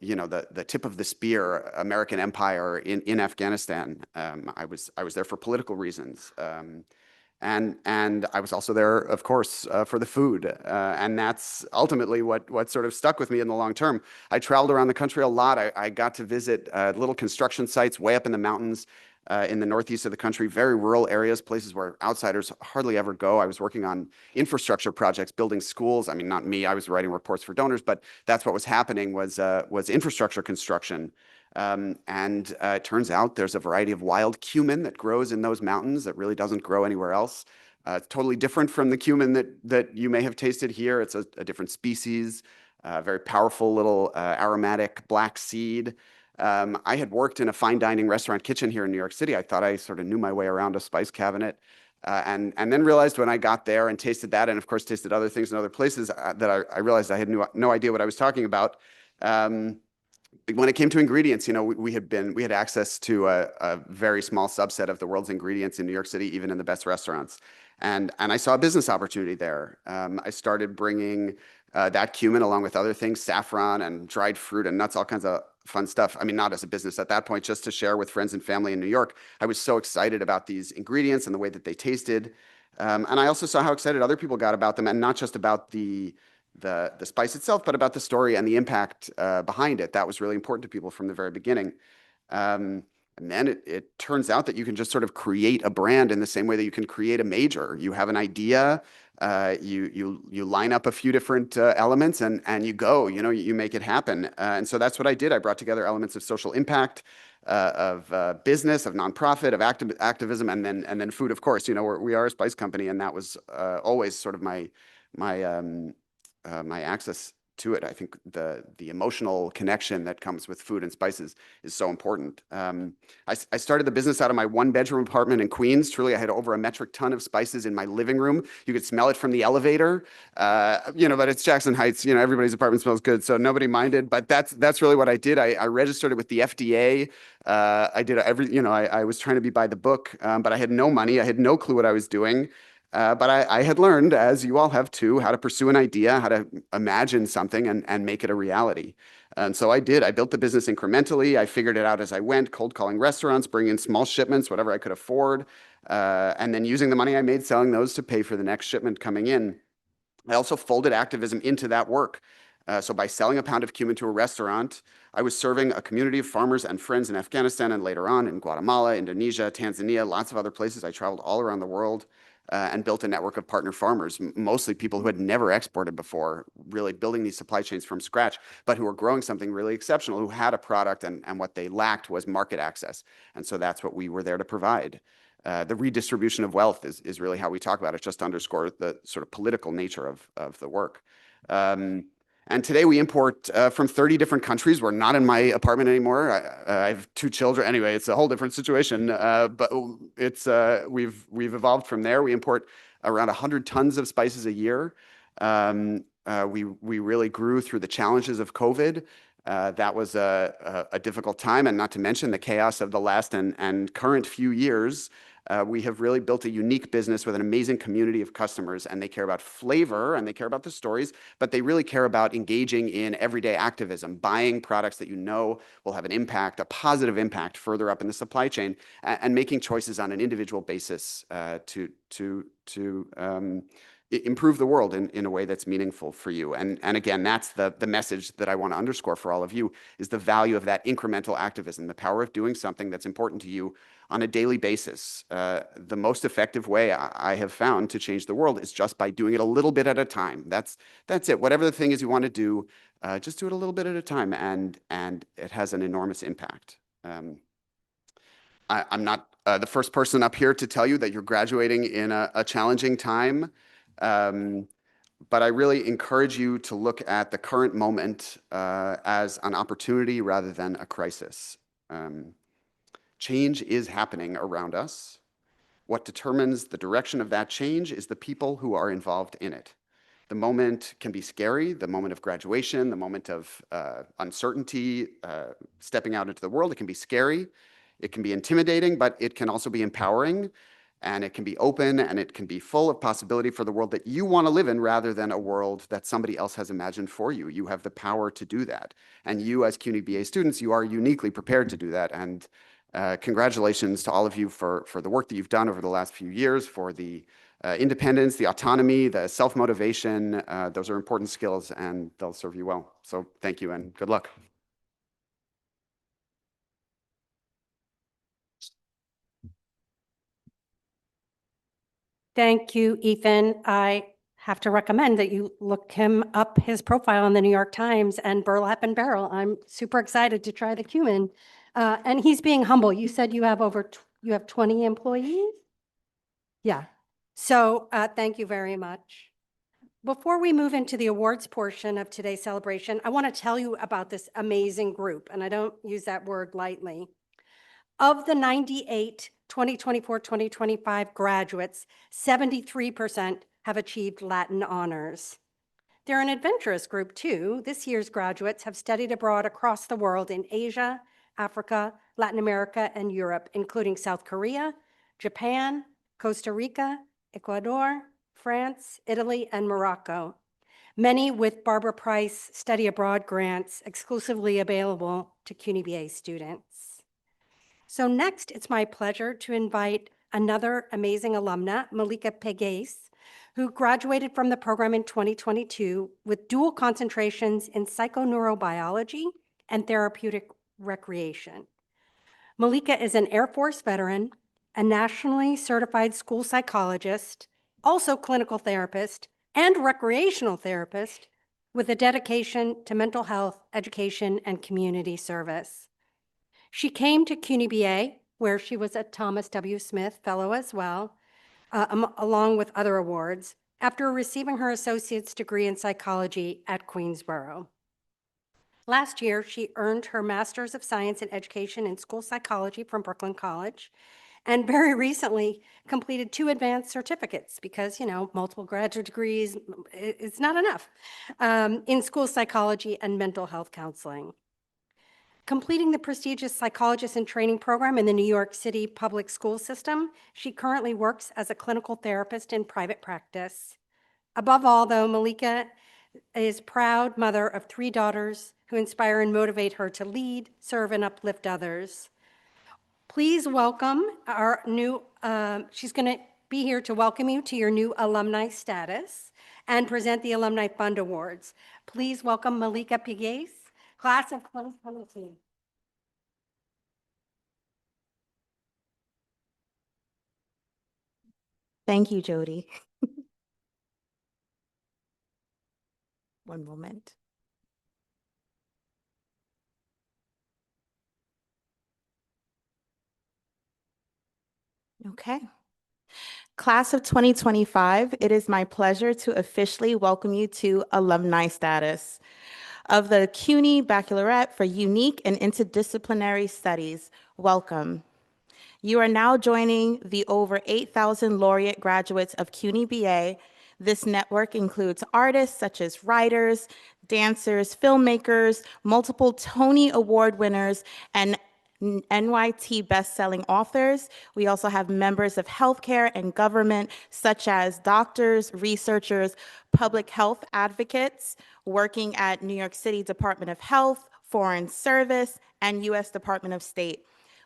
you know, the tip of the spear, American empire in Afghanistan. I was there for political reasons. And I was also there, of course, for the food. And that's ultimately what sort of stuck with me in the long term. I traveled around the country a lot. I got to visit little construction sites way up in the mountains in the northeast of the country, very rural areas, places where outsiders hardly ever go. I was working on infrastructure projects, building schools. I mean, not me, I was writing reports for donors, but that's what was happening was infrastructure construction. It turns out there's a variety of wild cumin that grows in those mountains that really doesn't grow anywhere else. It's totally different from the cumin that you may have tasted here. It's a different species, very powerful little aromatic black seed. I had worked in a fine dining restaurant kitchen here in New York City. I thought I sort of knew my way around a spice cabinet, and then realized when I got there and tasted that, and of course tasted other things in other places, that I realized I had no idea what I was talking about. When it came to ingredients, you know, we had access to a very small subset of the world's ingredients in New York City, even in the best restaurants. And I saw a business opportunity there. I started bringing that cumin along with other things, saffron and dried fruit and nuts, all kinds of fun stuff. I mean, not as a business at that point, just to share with friends and family in New York. I was so excited about these ingredients and the way that they tasted. And I also saw how excited other people got about them, and not just about the spice itself, but about the story and the impact behind it. That was really important to people from the very beginning. And then it turns out that you can just sort of create a brand in the same way that you can create a major. You have an idea, you line up a few different elements and you go, you make it happen. And so that's what I did. I brought together elements of social impact, of business, of nonprofit, of activism, and then food, of course. We are a spice company, and that was always sort of my access to it. I think the emotional connection that comes with food and spices is so important. I started the business out of my 1-bedroom apartment in Queens. Truly, I had over a metric ton of spices in my living room. You could smell it from the elevator, but it's Jackson Heights, everybody's apartment smells good, so nobody minded. But that's really what I did. I registered it with the FDA. I did I was trying to be by the book, but I had no money. I had no clue what I was doing. But I had learned, as you all have too, how to pursue an idea, how to imagine something and make it a reality. And so I did. I built the business incrementally. I figured it out as I went, cold calling restaurants, bringing in small shipments, whatever I could afford, and then using the money I made selling those to pay for the next shipment coming in. I also folded activism into that work. So by selling a pound of cumin to a restaurant, I was serving a community of farmers and friends in Afghanistan and later on in Guatemala, Indonesia, Tanzania, lots of other places. I traveled all around the world. And built a network of partner farmers, mostly people who had never exported before, really building these supply chains from scratch, but who were growing something really exceptional, who had a product, and what they lacked was market access. And so that's what we were there to provide. The redistribution of wealth is really how we talk about it, just to underscore the sort of political nature of the work. And today we import from 30 different countries. We're not in my apartment anymore. I have 2 children. Anyway, it's a whole different situation. But we've evolved from there. We import around 100 tons of spices a year. We really grew through the challenges of COVID. That was a difficult time, and not to mention the chaos of the last and current few years. We have really built a unique business with an amazing community of customers, and they care about flavor and they care about the stories, but they really care about engaging in everyday activism, buying products that will have an impact, a positive impact further up in the supply chain, and making choices on an individual basis to improve the world in a way that's meaningful for you. And again, that's the message that I want to underscore for all of you, is the value of that incremental activism, the power of doing something that's important to you on a daily basis. The most effective way I have found to change the world is just by doing it a little bit at a time. That's it. Whatever the thing is you want to do, just do it a little bit at a time, and it has an enormous impact. I'm not the first person up here to tell you that you're graduating in a challenging time, but I really encourage you to look at the current moment as an opportunity rather than a crisis. Change is happening around us. What determines the direction of that change is the people who are involved in it. The moment can be scary, the moment of graduation, the moment of uncertainty, stepping out into the world. It can be scary, it can be intimidating, but it can also be empowering, and it can be open, and it can be full of possibility for the world that you want to live in rather than a world that somebody else has imagined for you. You have the power to do that. And you, as CUNY BA students, you are uniquely prepared to do that. And congratulations to all of you for the work that you've done over the last few years, for the independence, the autonomy, the self-motivation. Those are important skills, and they'll serve you well. So thank you, and good luck. Thank you, Ethan. I have to recommend that you look him up, his profile in the New York Times and Burlap Barrel. I'm super excited to try the cumin. And he's being humble. You said you have you have 20 employees? Yeah. So thank you very much. Before we move into the awards portion of today's celebration, I want to tell you about this amazing group, and I don't use that word lightly. Of the 98 2024-2025 graduates, 73% have achieved Latin honors. They're an adventurous group too. This year's graduates have studied abroad across the world in Asia, Africa, Latin America, and Europe, including South Korea, Japan, Costa Rica, Ecuador, France, Italy, and Morocco. Many with Barbara Price study abroad grants exclusively available to CUNY BA students. So next, it's my pleasure to invite another amazing alumna, Malika Pegues, who graduated from the program in 2022 with dual concentrations in psychoneurobiology and therapeutic recreation. Malika is an Air Force veteran, a nationally certified school psychologist, also clinical therapist, and recreational therapist with a dedication to mental health, education, and community service. She came to CUNY BA, where she was a Thomas W. Smith Fellow as well, along with other awards, after receiving her associate's degree in psychology at Queensborough. Last year, she earned her Master's of Science in Education in School Psychology from Brooklyn College, and very recently completed 2 advanced certificates because, multiple graduate degrees, it's not enough, in school psychology and mental health counseling. Completing the prestigious Psychologist in Training program in the New York City public school system, she currently works as a clinical therapist in private practice. Above all, though, Malika is proud mother of 3 daughters who inspire and motivate her to lead, serve, and uplift others. Please welcome our new, she's going to be here to welcome you to your new alumni status and present the Alumni Fund Awards. Please welcome Malika Pigues, class of 2022. Thank you, Jody. One moment. Okay. Class of 2025, it is my pleasure to officially welcome you to alumni status of the CUNY Baccalaureate for Unique and Interdisciplinary Studies. Welcome. You are now joining the over 8,000 laureate graduates of CUNY BA. This network includes artists such as writers, dancers, filmmakers, multiple Tony Award winners, and NYT best-selling authors. We also have members of healthcare and government, such as doctors, researchers, public health advocates working at New York City Department of Health, Foreign Service, and U.S. Department of State.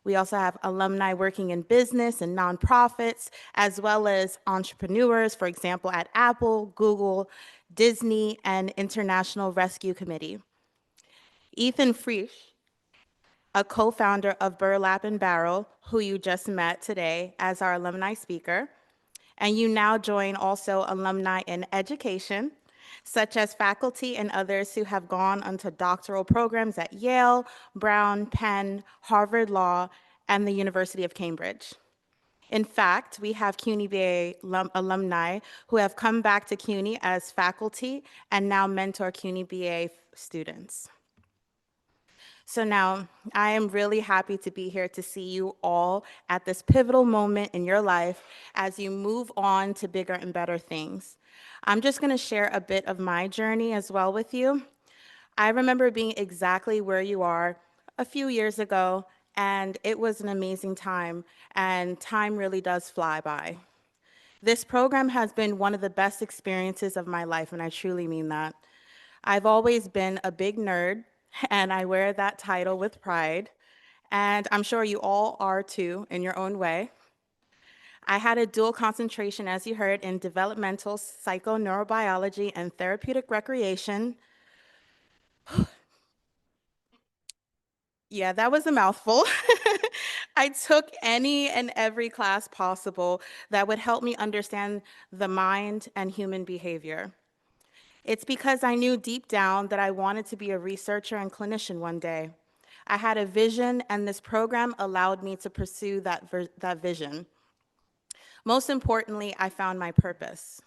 We also have alumni working in business and nonprofits, as well as entrepreneurs, for example, at Apple, Google, Disney, and International Rescue Committee. Ethan Frisch, a co-founder of Burlap Barrel, who you just met today as our alumni speaker. And you now join also alumni in education, such as faculty and others who have gone onto doctoral programs at Yale, Brown, Penn, Harvard Law, and the University of Cambridge. In fact, we have CUNY BA alumni who have come back to CUNY as faculty and now mentor CUNY BA students. So now, I am really happy to be here to see you all at this pivotal moment in your life as you move on to bigger and better things. I'm just going to share a bit of my journey as well with you. I remember being exactly where you are a few years ago, and it was an amazing time, and time really does fly by. This program has been one of the best experiences of my life, and I truly mean that. I've always been a big nerd, and I wear that title with pride, and I'm sure you all are too in your own way. I had a dual concentration, as you heard, in developmental psychoneurobiology and therapeutic recreation. Yeah, that was a mouthful. I took any and every class possible that would help me understand the mind and human behavior. It's because I knew deep down that I wanted to be a researcher and clinician one day. I had a vision, and this program allowed me to pursue that vision. Most importantly, I found my purpose.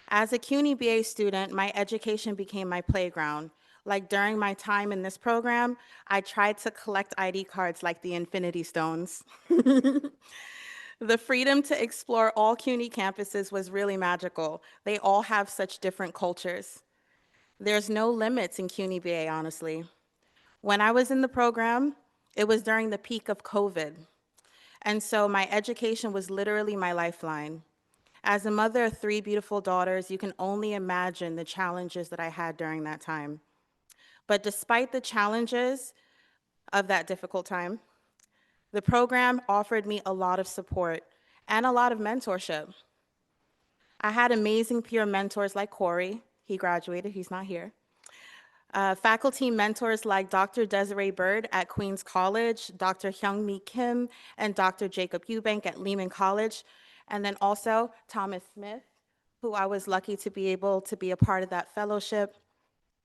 As a CUNY BA student, my education became my playground. Like during my time in this program, I tried to collect ID cards like the Infinity Stones. The freedom to explore all CUNY campuses was really magical. They all have such different cultures. There's no limits in CUNY BA, honestly. When I was in the program, it was during the peak of COVID. And so my education was literally my lifeline. As a mother of 3 beautiful daughters, you can only imagine the challenges that I had during that time. But despite the challenges of that difficult time, the program offered me a lot of support and a lot of mentorship. I had amazing peer mentors like Corey. He graduated, he's not here. Faculty mentors like Dr. Desiree Bird at Queens College, Dr. Hyung-Mi Kim, and Dr. Jacob Eubank at Lehman College, and then also Thomas Smith, who I was lucky to be able to be a part of that fellowship.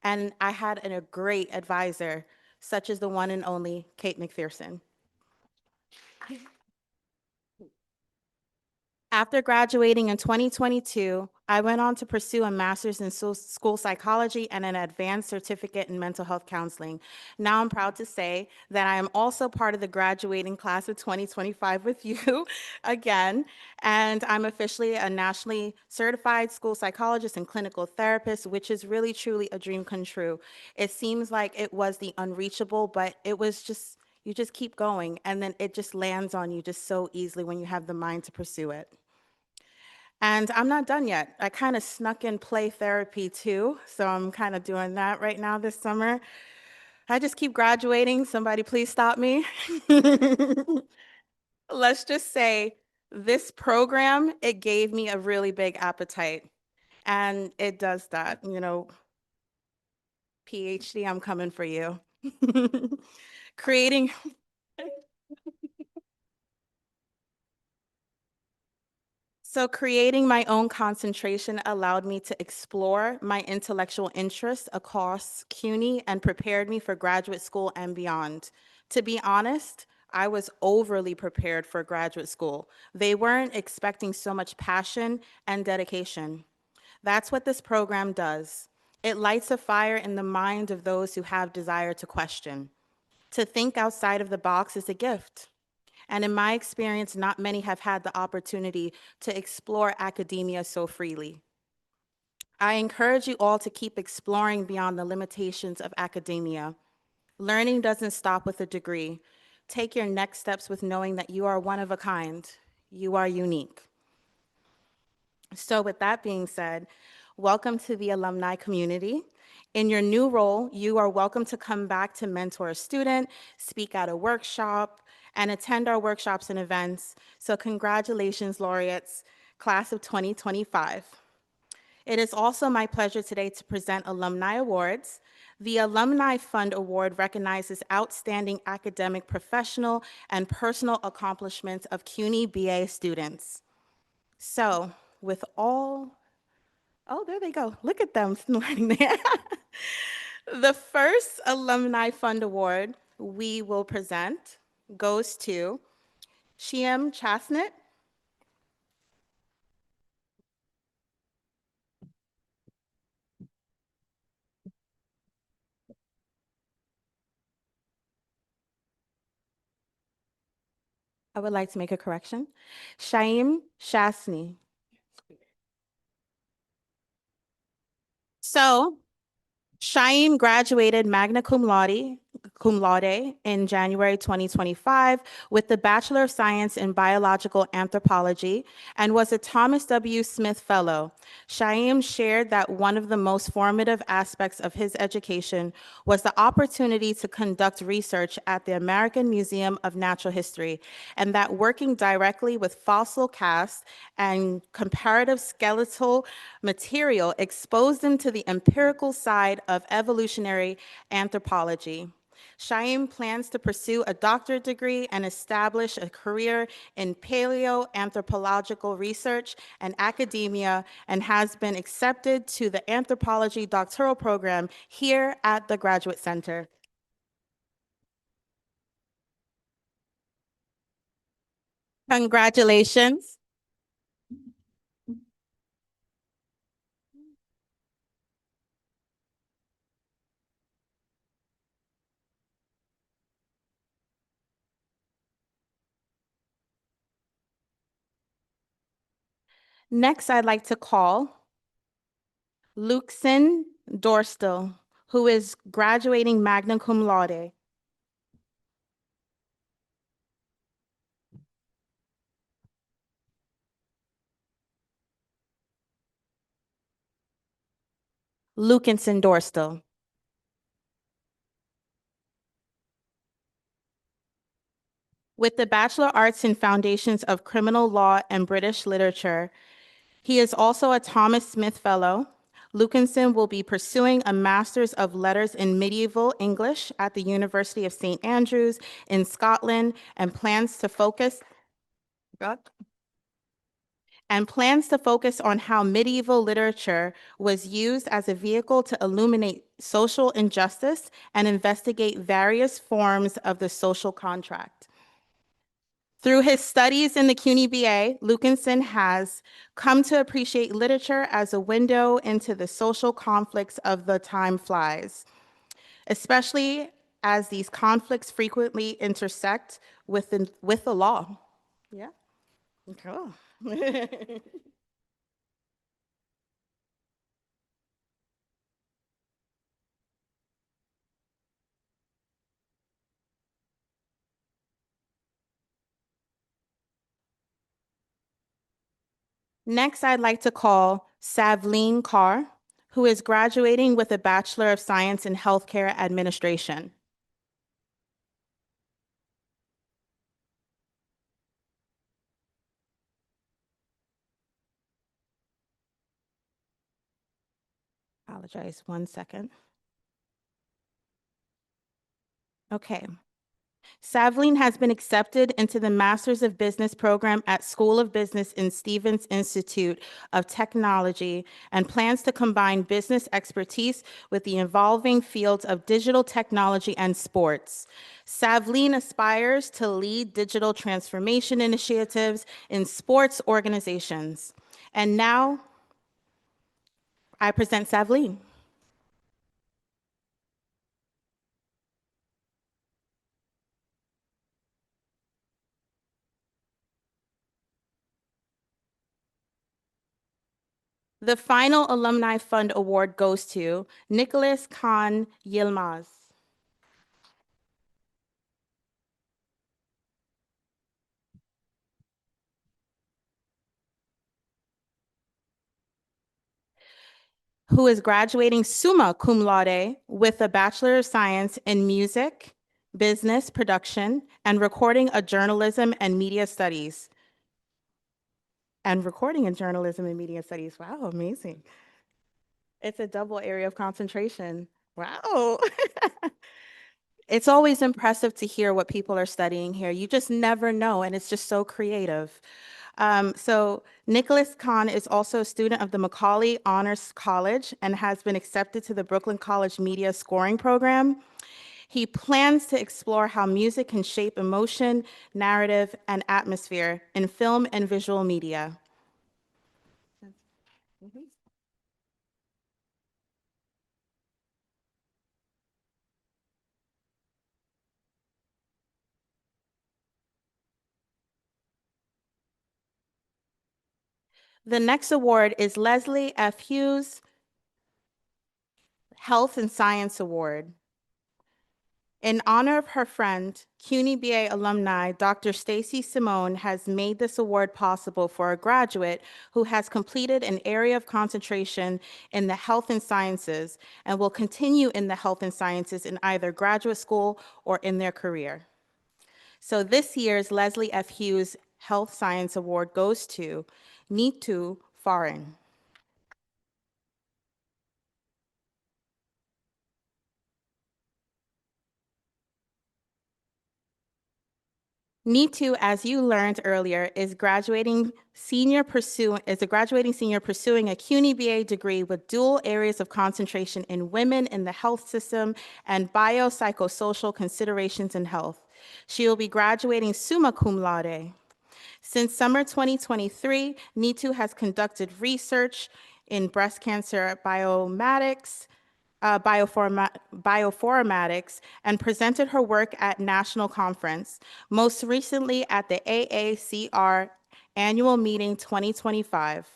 And I had a great advisor, such as the one and only Kate McPherson. After graduating in 2022, I went on to pursue a master's in school psychology and an advanced certificate in mental health counseling. Now I'm proud to say that I am also part of the graduating class of 2025 with you again, and I'm officially a nationally certified school psychologist and clinical therapist, which is really truly a dream come true. It seems like it was the unreachable, but it was just, you just keep going, and then it just lands on you just so easily when you have the mind to pursue it. And I'm not done yet. I kind of snuck in play therapy too, so I'm kind of doing that right now this summer. I just keep graduating. Somebody please stop me. Let's just say this program, it gave me a really big appetite. And it does that, you know, PhD, I'm coming for you. Creating creating my own concentration allowed me to explore my intellectual interests across CUNY and prepared me for graduate school and beyond. To be honest, I was overly prepared for graduate school. They weren't expecting so much passion and dedication. That's what this program does. It lights a fire in the mind of those who have desire to question. To think outside of the box is a gift. And in my experience, not many have had the opportunity to explore academia so freely. I encourage you all to keep exploring beyond the limitations of academia. Learning doesn't stop with a degree. Take your next steps with knowing that you are one of a kind. You are unique. So with that being said, welcome to the alumni community. In your new role, you are welcome to come back to mentor a student, speak at a workshop, and attend our workshops and events. So congratulations, laureates, class of 2025. It is also my pleasure today to present Alumni Awards. The Alumni Fund Award recognizes outstanding academic, professional, and personal accomplishments of CUNY BA students. So, with all, oh, there they go. Look at them snorting there. The first Alumni Fund Award we will present goes to Shiem Chasnett. I would like to make a correction. Shaim Shasny. So, Shaim graduated magna cum laude in January 2025 with the Bachelor of Science in Biological Anthropology and was a Thomas W. Smith Fellow. Shaim shared that one of the most formative aspects of his education was the opportunity to conduct research at the American Museum of Natural History, and that working directly with fossil casts and comparative skeletal material exposed him to the empirical side of evolutionary anthropology. Shaim plans to pursue a doctorate degree and establish a career in paleoanthropological research and academia, and has been accepted to the anthropology doctoral program here at the Graduate Center. Congratulations. Next, I'd like to call Luxin Dorstel, who is graduating magna cum laude. Lukinson Dorstel. With the Bachelor of Arts in Foundations of Criminal Law and British Literature, he is also a Thomas Smith Fellow, Lukinson will be pursuing a Master's of Letters in Medieval English at the University of St. Andrews in Scotland and plans to focus on how medieval literature was used as a vehicle to illuminate social injustice and investigate various forms of the social contract. Through his studies in the CUNY BA, Lukinson has come to appreciate literature as a window into the social conflicts of the time flies, especially as these conflicts frequently intersect with the law. Yeah, cool. Next, I'd like to call Savleen Carr, who is graduating with a Bachelor of Science in Healthcare Administration. Apologize, 1 second. Okay. Savleen has been accepted into the Masters of Business program at School of Business in Stevens Institute of Technology and plans to combine business expertise with the evolving fields of digital technology and sports. Savleen aspires to lead digital transformation initiatives in sports organizations. And now I present Savleen. The final Alumni Fund Award goes to Nicholas Khan Yilmaz. Who is graduating summa cum laude with a Bachelor of Science in Music, Business, Production, and Recording of Journalism and Media Studies. Wow, amazing. It's a double area of concentration. Wow. It's always impressive to hear what people are studying here. You just never know, and it's just so creative. So Nicholas Kahn is also a student of the Macaulay Honors College and has been accepted to the Brooklyn College Media Scoring Program. He plans to explore how music can shape emotion, narrative, and atmosphere in film and visual media. The next award is Leslie F. Hughes Health and Science Award. In honor of her friend, CUNY BA alumni, Dr. Stacy Simone has made this award possible for a graduate who has completed an area of concentration in the health and sciences and will continue in the health and sciences in either graduate school or in their career. So this year's Leslie F. Hughes Health Science Award goes to Nitu Farhin. Nitu, as you learned earlier, is a graduating senior pursuing a CUNY BA degree with dual areas of concentration in women in the health system and biopsychosocial considerations in health. She will be graduating summa cum laude. Since summer 2023, Nitu has conducted research in breast cancer bioinformatics, and presented her work at national conference, most recently at the AACR Annual Meeting 2025.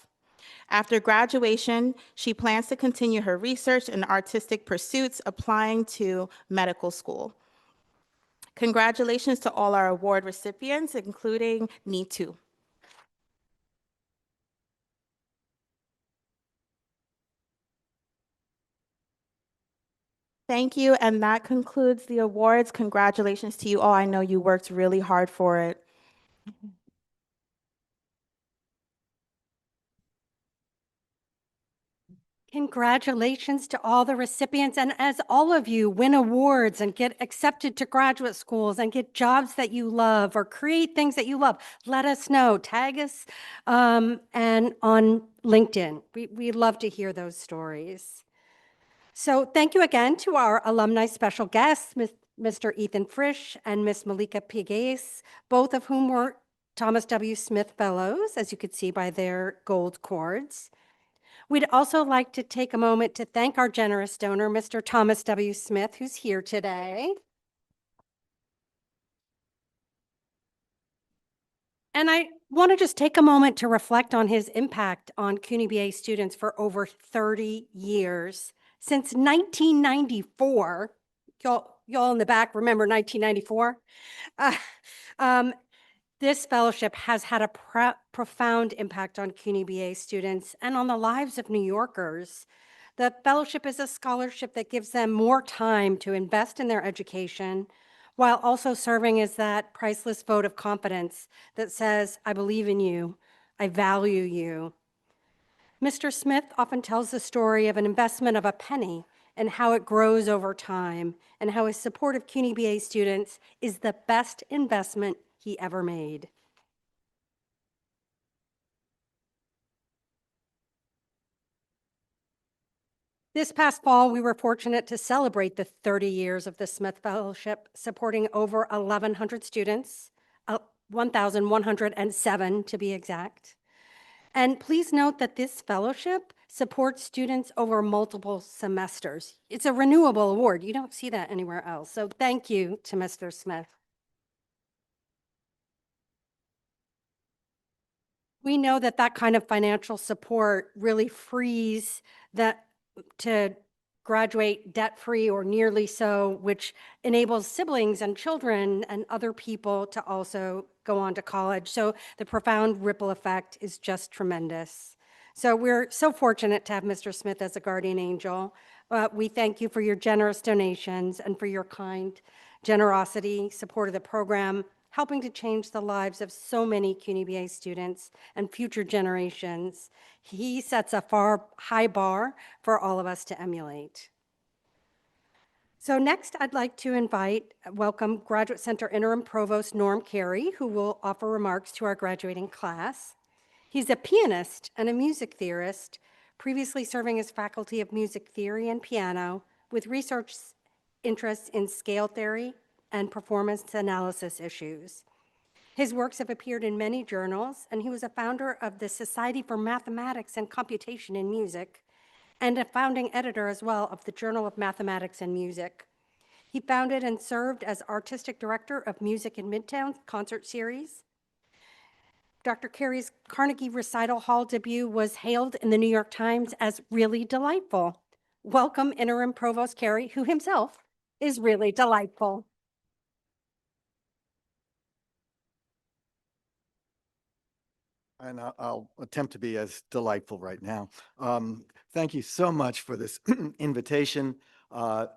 After graduation, she plans to continue her research and artistic pursuits, applying to medical school. Congratulations to all our award recipients, including Nitu. Thank you, and that concludes the awards. Congratulations to you all. I know you worked really hard for it. Congratulations to all the recipients. And as all of you win awards and get accepted to graduate schools and get jobs that you love or create things that you love, let us know. Tag us and on LinkedIn. We love to hear those stories. So thank you again to our alumni special guests, Mr. Ethan Frisch and Miss Malika Pigace, both of whom were Thomas W. Smith Fellows, as you could see by their gold cords. We'd also like to take a moment to thank our generous donor, Mr. Thomas W. Smith, who's here today. And I want to just take a moment to reflect on his impact on CUNY BA students for over 30 years. Since 1994, y'all in the back remember 1994? This fellowship has had a profound impact on CUNY BA students and on the lives of New Yorkers. The fellowship is a scholarship that gives them more time to invest in their education while also serving as that priceless vote of confidence that says, I believe in you, I value you. Mr. Smith often tells the story of an investment of a penny and how it grows over time and how his support of CUNY BA students is the best investment he ever made. This past fall, we were fortunate to celebrate the 30 years of the Smith Fellowship, supporting over 1,100 students, 1,107 to be exact. And please note that this fellowship supports students over multiple semesters. It's a renewable award. You don't see that anywhere else. So thank you to Mr. Smith. We know that that kind of financial support really frees that to graduate debt-free or nearly so, which enables siblings and children and other people to also go on to college. So the profound ripple effect is just tremendous. So we're so fortunate to have Mr. Smith as a guardian angel. We thank you for your generous donations and for your kind generosity, support of the program, helping to change the lives of so many CUNY BA students and future generations. He sets a high bar for all of us to emulate. So next, I'd like to welcome Graduate Center Interim Provost Norm Carey, who will offer remarks to our graduating class. He's a pianist and a music theorist, previously serving as faculty of music theory and piano with research interests in scale theory and performance analysis issues. His works have appeared in many journals, and he was a founder of the Society for Mathematics and Computation in Music, and a founding editor as well of the Journal of Mathematics and Music. He founded and served as artistic director of Music in Midtown concert series. Dr. Carey's Carnegie Recital Hall debut was hailed in the New York Times as really delightful. Welcome, Interim Provost Carey, who himself is really delightful. And I'll attempt to be as delightful right now. Thank you so much for this invitation. My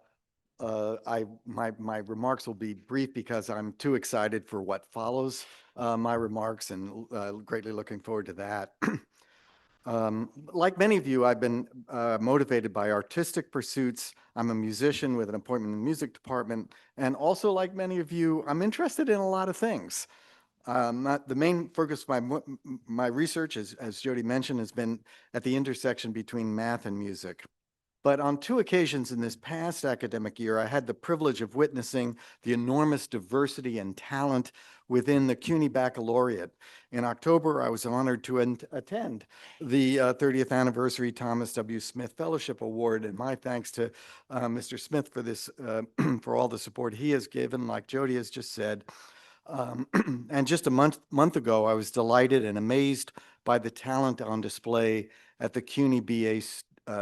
remarks will be brief because I'm too excited for what follows my remarks and greatly looking forward to that. Like many of you, I've been motivated by artistic pursuits. I'm a musician with an appointment in the music department. And also, like many of you, I'm interested in a lot of things. The main focus of my research, as Jody mentioned, has been at the intersection between math and music. But on 2 occasions in this past academic year, I had the privilege of witnessing the enormous diversity and talent within the CUNY Baccalaureate. In October, I was honored to attend the 30th anniversary Thomas W. Smith Fellowship Award, and my thanks to Mr. Smith for this, for all the support he has given, like Jody has just said. And just a month ago, I was delighted and amazed by the talent on display at the CUNY BA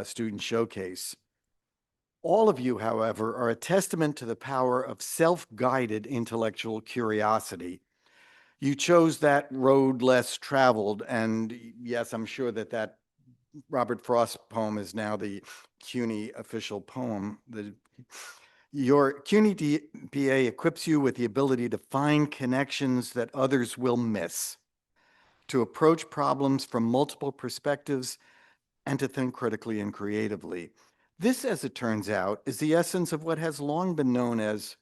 Student Showcase. All of you, however, are a testament to the power of self-guided intellectual curiosity. You chose that road less traveled, and yes, I'm sure that Robert Frost poem is now the CUNY official poem. Your CUNY BA equips you with the ability to find connections that others will miss, to approach problems from multiple perspectives, and to think critically and creatively. This, as it turns out, is the essence of what has long been known as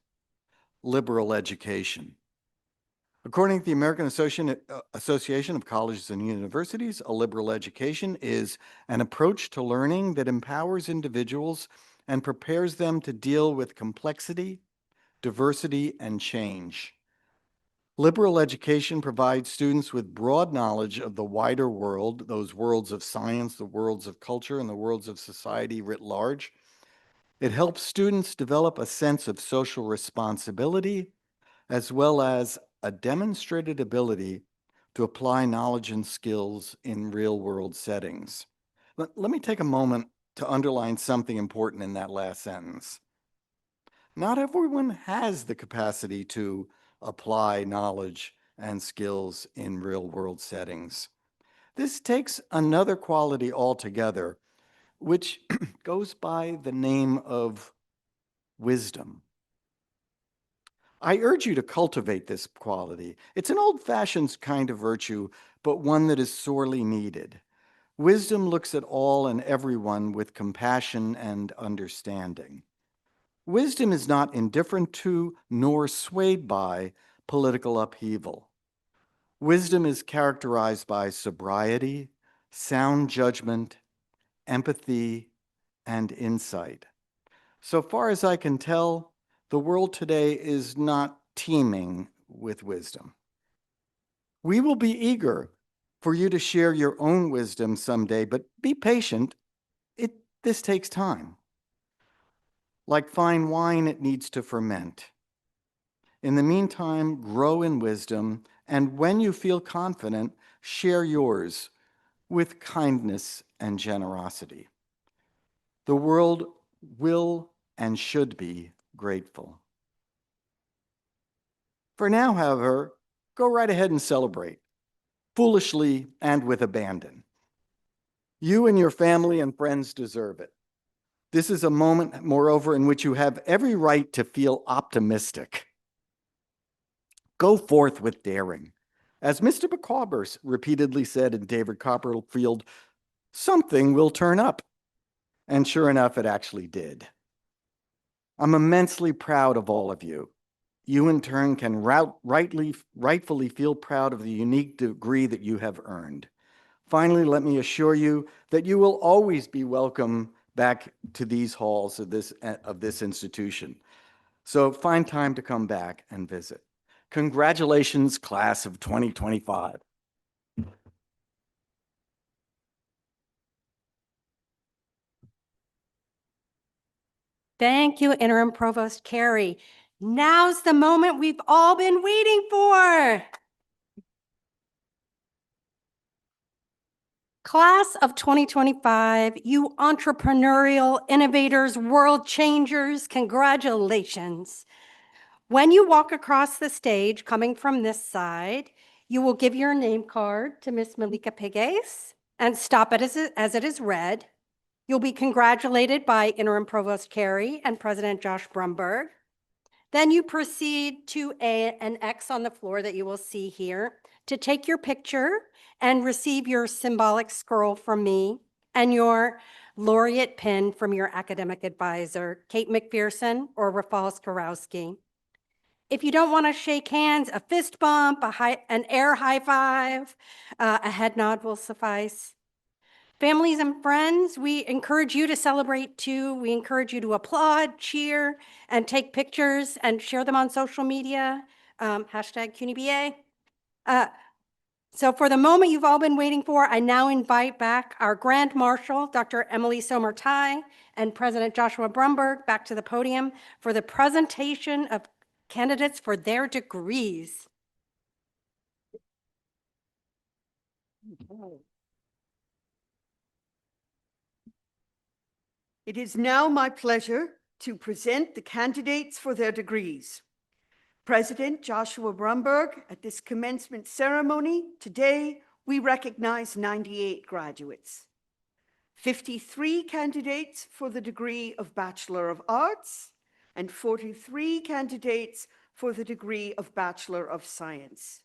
liberal education. According to the American Association of Colleges and Universities, a liberal education is an approach to learning that empowers individuals and prepares them to deal with complexity, diversity, and change. Liberal education provides students with broad knowledge of the wider world, those worlds of science, the worlds of culture, and the worlds of society writ large. It helps students develop a sense of social responsibility, as well as a demonstrated ability to apply knowledge and skills in real-world settings. Let me take a moment to underline something important in that last sentence. Not everyone has the capacity to apply knowledge and skills in real-world settings. This takes another quality altogether, which goes by the name of wisdom. I urge you to cultivate this quality. It's an old-fashioned kind of virtue, but one that is sorely needed. Wisdom looks at all and everyone with compassion and understanding. Wisdom is not indifferent to nor swayed by political upheaval. Wisdom is characterized by sobriety, sound judgment, empathy, and insight. So far as I can tell, the world today is not teeming with wisdom. We will be eager for you to share your own wisdom someday, but be patient. This takes time. Like fine wine, it needs to ferment. In the meantime, grow in wisdom, and when you feel confident, share yours with kindness and generosity. The world will and should be grateful. For now, however, go right ahead and celebrate, foolishly and with abandon. You and your family and friends deserve it. This is a moment, moreover, in which you have every right to feel optimistic. Go forth with daring. As Mr. McCawber repeatedly said in David Copperfield, something will turn up. And sure enough, it actually did. I'm immensely proud of all of you. You, in turn, can rightfully feel proud of the unique degree that you have earned. Finally, let me assure you that you will always be welcome back to these halls of this institution. So find time to come back and visit. Congratulations, class of 2025. Thank you, Interim Provost Carey. Now's the moment we've all been waiting for. Class of 2025, you entrepreneurial innovators, world changers, congratulations. When you walk across the stage coming from this side, you will give your name card to Miss Malika Pegues and stop it as it is read. You'll be congratulated by Interim Provost Carey and President Josh Brumberg. Then you proceed to an X on the floor that you will see here to take your picture and receive your symbolic scroll from me and your laureate pin from your academic advisor, Kate McPherson or Rafal Skarowski. If you don't want to shake hands, a fist bump, an air high five, a head nod will suffice. Families and friends, we encourage you to celebrate too. We encourage you to applaud, cheer, and take pictures and share them on social media. Hashtag CUNY BA. So for the moment you've all been waiting for, I now invite back our Grand Marshal, Dr. Emily Sommer-Tai, and President Joshua Brumberg back to the podium for the presentation of candidates for their degrees. It is now my pleasure to present the candidates for their degrees. President Joshua Brumberg, at this commencement ceremony, today we recognize 98 graduates. 53 candidates for the degree of Bachelor of Arts and 43 candidates for the degree of Bachelor of Science.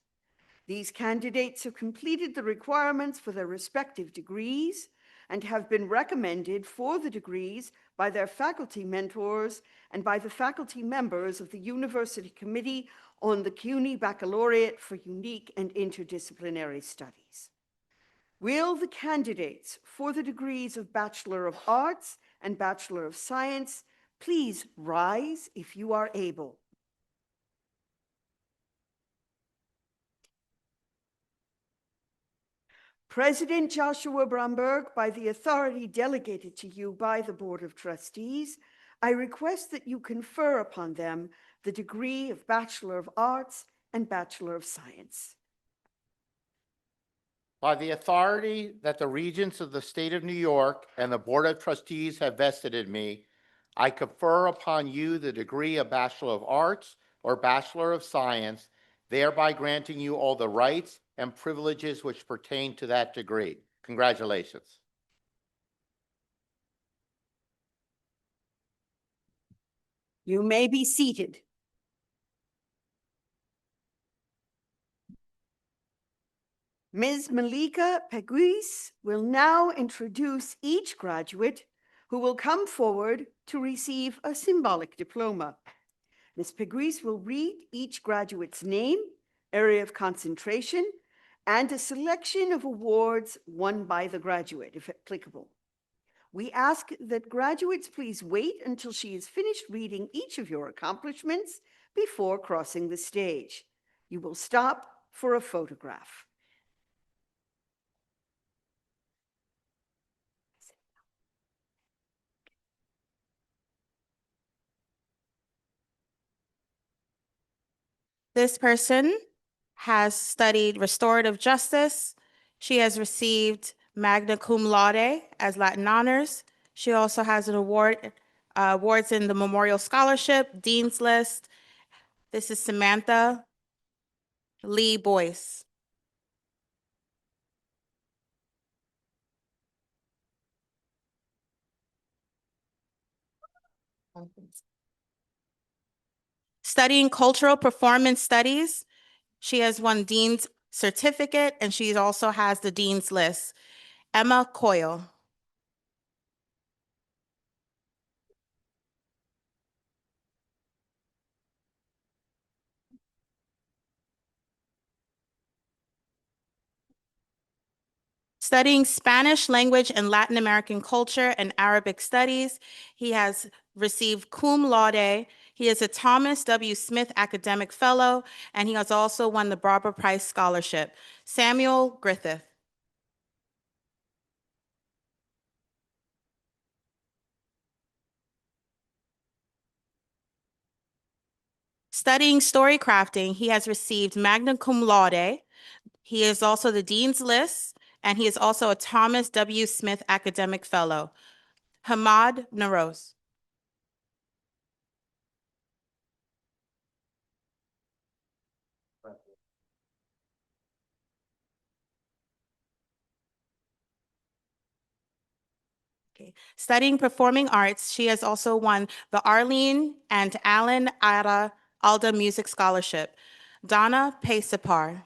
These candidates have completed the requirements for their respective degrees and have been recommended for the degrees by their faculty mentors and by the faculty members of the University Committee on the CUNY Baccalaureate for Unique and Interdisciplinary Studies. Will the candidates for the degrees of Bachelor of Arts and Bachelor of Science please rise if you are able? President Joshua Bromberg, by the authority delegated to you by the Board of Trustees, I request that you confer upon them the degree of Bachelor of Arts and Bachelor of Science. By the authority that the Regents of the State of New York and the Board of Trustees have vested in me, I confer upon you the degree of Bachelor of Arts or Bachelor of Science, thereby granting you all the rights and privileges which pertain to that degree. Congratulations. You may be seated. Ms. Malika Peguis will now introduce each graduate who will come forward to receive a symbolic diploma. Ms. Peguis will read each graduate's name, area of concentration, and a selection of awards won by the graduate, if applicable. We ask that graduates please wait until she is finished reading each of your accomplishments before crossing the stage. You will stop for a photograph. This person has studied restorative justice. She has received magna cum laude as Latin honors. She also has an awards in the Memorial Scholarship, Dean's List. This is Samantha Lee Boyce. Studying cultural performance studies, she has won Dean's Certificate, and she also has the Dean's List. Emma Coyle. Studying Spanish language and Latin American culture and Arabic studies, he has received cum laude. He is a Thomas W. Smith Academic Fellow, and he has also won the Barbara Price Scholarship. Samuel Griffith. Studying story crafting, he has received magna cum laude. He is also the Dean's List, and he is also a Thomas W. Smith Academic Fellow. Hamad Naroz. Okay. Studying performing arts, she has also won the Arlene and Alan Alda Music Scholarship. Donna Paisapar.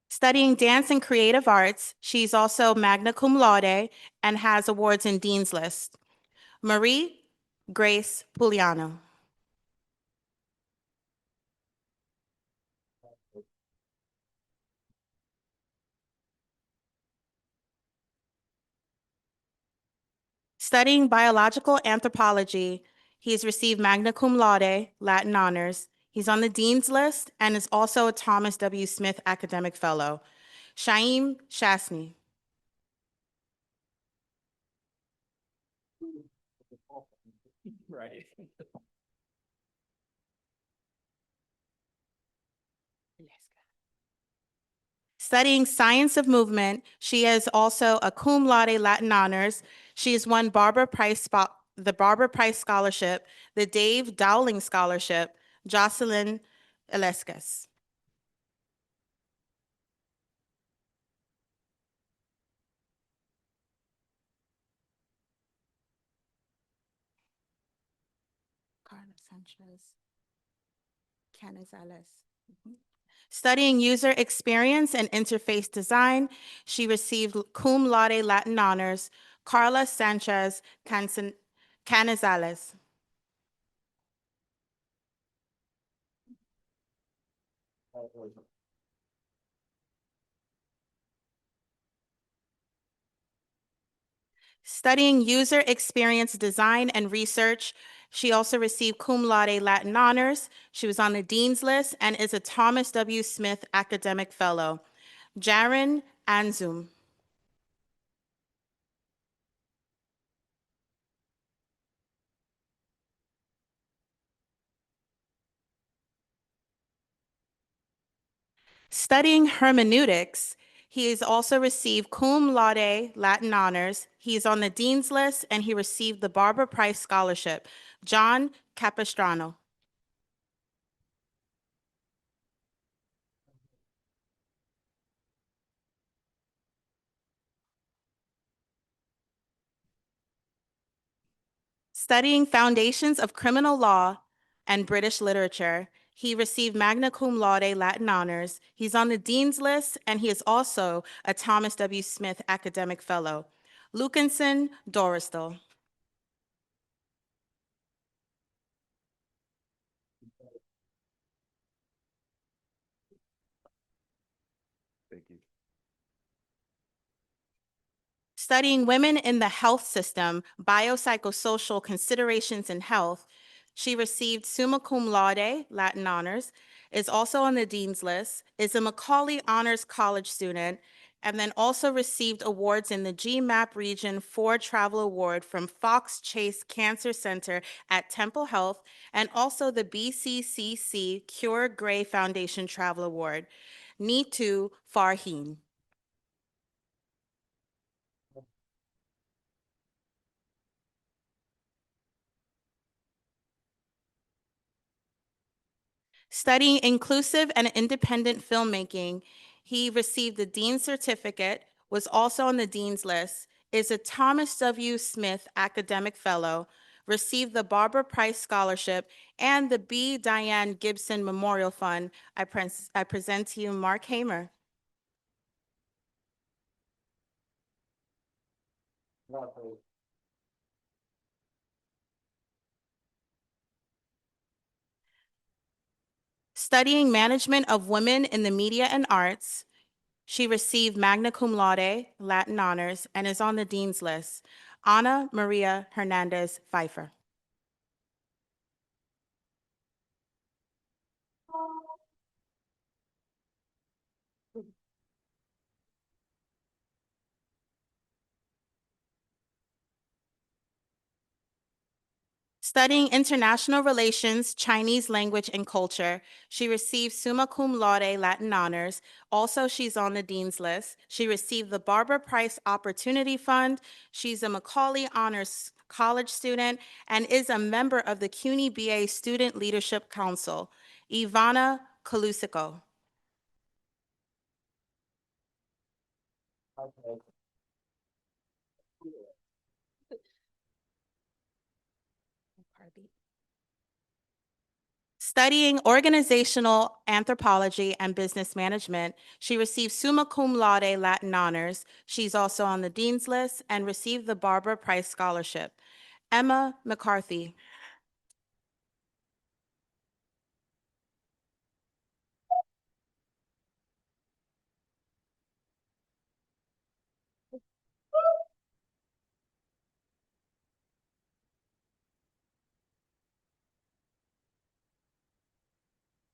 Studying dance and creative arts, she's also magna cum laude and has awards in Dean's List. Marie Grace Pugliano. Studying biological anthropology, he's received magna cum laude, Latin honors. He's on the Dean's List and is also a Thomas W. Smith Academic Fellow. Shaim Shasny. Right. Studying science of movement, she is also a cum laude Latin honors. She has won the Barbara Price Scholarship, the Dave Dowling Scholarship, Jocelyn Elescas. Canizales. Studying user experience and interface design, she received cum laude Latin honors, Carla Sanchez Canizales. Studying user experience design and research, she also received cum laude Latin honors. She was on the Dean's List and is a Thomas W. Smith Academic Fellow. Jaren Anzum. Studying hermeneutics, he has also received cum laude Latin honors. He is on the Dean's List and he received the Barbara Price Scholarship. John Capistrano. Studying foundations of criminal law and British literature, he received magna cum laude Latin honors. He's on the Dean's List, and he is also a Thomas W. Smith Academic Fellow. Lukinson Doristel. Thank you. Studying women in the health system, biopsychosocial considerations in health, she received summa cum laude, Latin honors, is also on the Dean's List, is a Macaulay Honors College student, and then also received awards in the GMAP Region 4 Travel Award from Fox Chase Cancer Center at Temple Health, and also the BCCC Cure Gray Foundation Travel Award. Nitu Farhin. Studying inclusive and independent filmmaking, he received the Dean's Certificate, was also on the Dean's List, is a Thomas W. Smith Academic Fellow, received the Barbara Price Scholarship, and the B. Diane Gibson Memorial Fund. I present to you Mark Hamer. Studying management of women in the media and arts, she received magna cum laude, Latin honors, and is on the Dean's List. Ana Maria Hernandez Pfeiffer. Studying international relations, Chinese language, and culture, she received summa cum laude Latin honors. Also, she's on the Dean's List. She received the Barbara Price Opportunity Fund. She's a Macaulay Honors College student and is a member of the CUNY BA Student Leadership Council. Ivana Kalusico. Studying organizational anthropology and business management, she received summa cum laude Latin honors. She's also on the Dean's List and received the Barbara Price Scholarship. Emma McCarthy.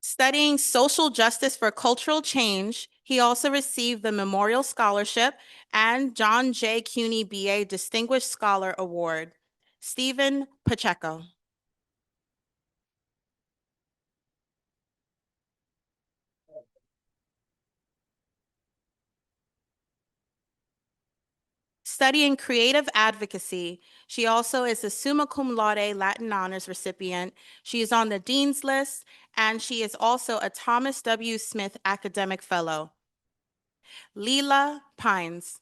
Studying social justice for cultural change, he also received the Memorial Scholarship and John J. CUNY BA Distinguished Scholar Award. Stephen Pacheco. Studying creative advocacy, she also is a summa cum laude Latin honors recipient. She is on the Dean's List, and she is also a Thomas W. Smith Academic Fellow. Leela Pines.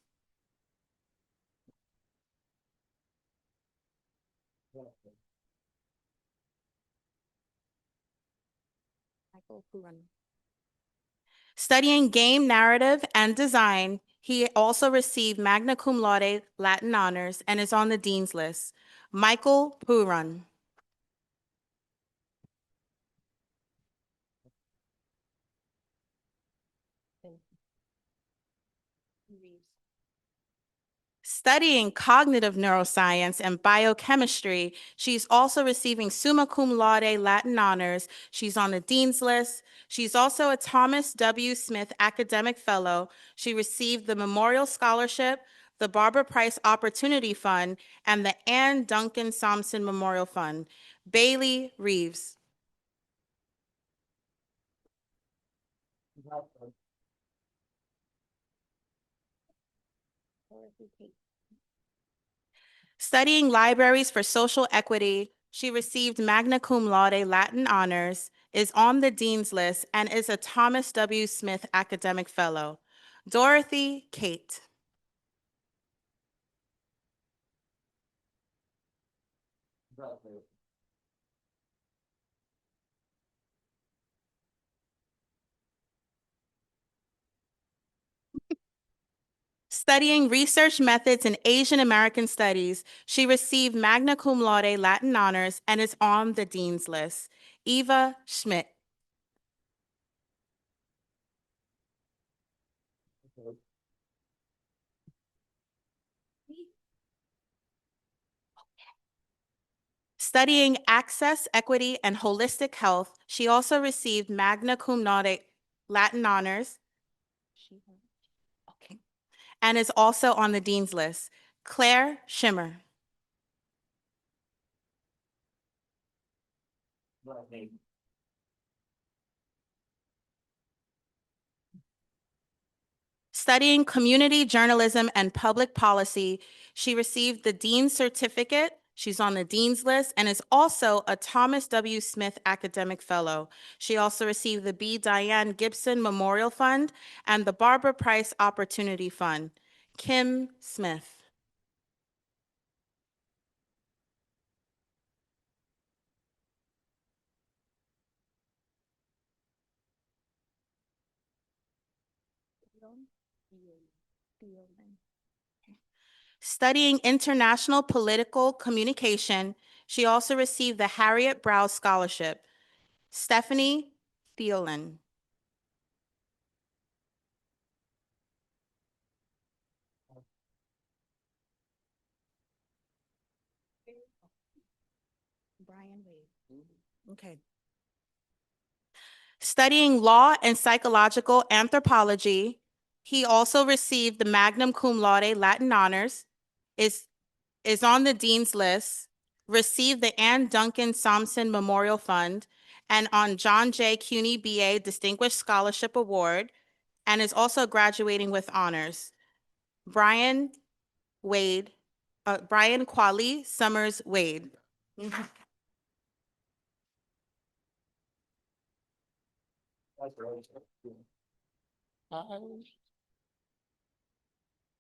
Studying game narrative and design, he also received magna cum laude Latin honors and is on the dean's list. Michael Puran. Studying cognitive neuroscience and biochemistry, she's also receiving summa cum laude Latin honors. She's on the dean's list. She's also a Thomas W. Smith Academic Fellow. She received the Memorial Scholarship, the Barbara Price Opportunity Fund, and the Ann Duncan Thompson Memorial Fund. Bailey Reeves. Studying libraries for social equity, she received magna cum laude Latin honors, is on the dean's list, and is a Thomas W. Smith Academic Fellow. Dorothy Kate. Studying research methods in Asian American studies, she received magna cum laude Latin honors and is on the dean's list. Eva Schmidt. Studying access, equity, and holistic health, she also received magna cum laude Latin honors. Okay. And is also on the dean's list. Claire Schimmer. Studying community journalism and public policy, she received the Dean's Certificate. She's on the Dean's list and is also a Thomas W. Smith Academic Fellow. She also received the B. Diane Gibson Memorial Fund and the Barbara Price Opportunity Fund. Kim Smith. Studying international political communication, she also received the Harriet Browse Scholarship. Stephanie Thielen. Brian Wade. Okay. Studying law and psychological anthropology, he also received the magna cum laude Latin honors, is on the dean's list, received the Ann Duncan Thompson Memorial Fund, and on John J. CUNY BA Distinguished Scholarship Award, and is also graduating with honors. Brian Quali Summers Wade.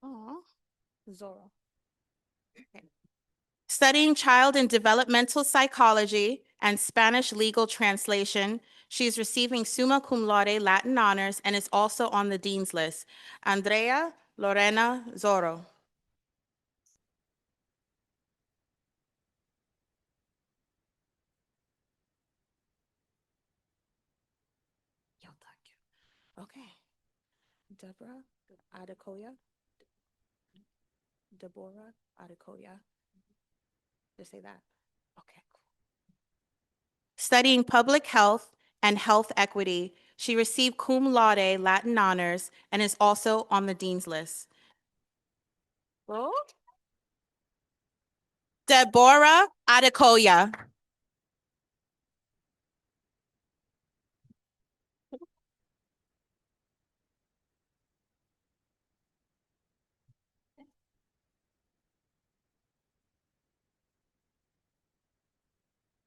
Aw, Zora. Okay. Studying child and developmental psychology and Spanish legal translation, she's receiving summa cum laude Latin honors and is also on the dean's list. Andrea Lorena Zorro. Okay. Deborah Adekoya. Deborah Adekoya. Just say that. Okay. Studying public health and health equity, she received cum laude Latin honors and is also on the dean's list. Oh? Deborah Adekoya.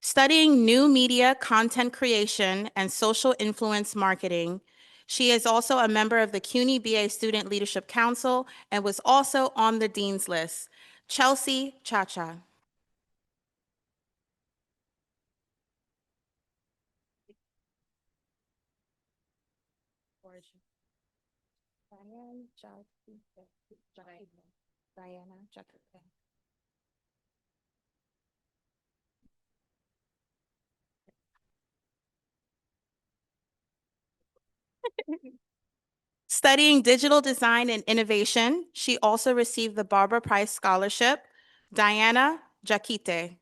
Studying new media content creation and social influence marketing, she is also a member of the CUNY BA Student Leadership Council and was also on the dean's list. Chelsea Chacha. Studying digital design and innovation, she also received the Barbara Price Scholarship. Diana Jakite.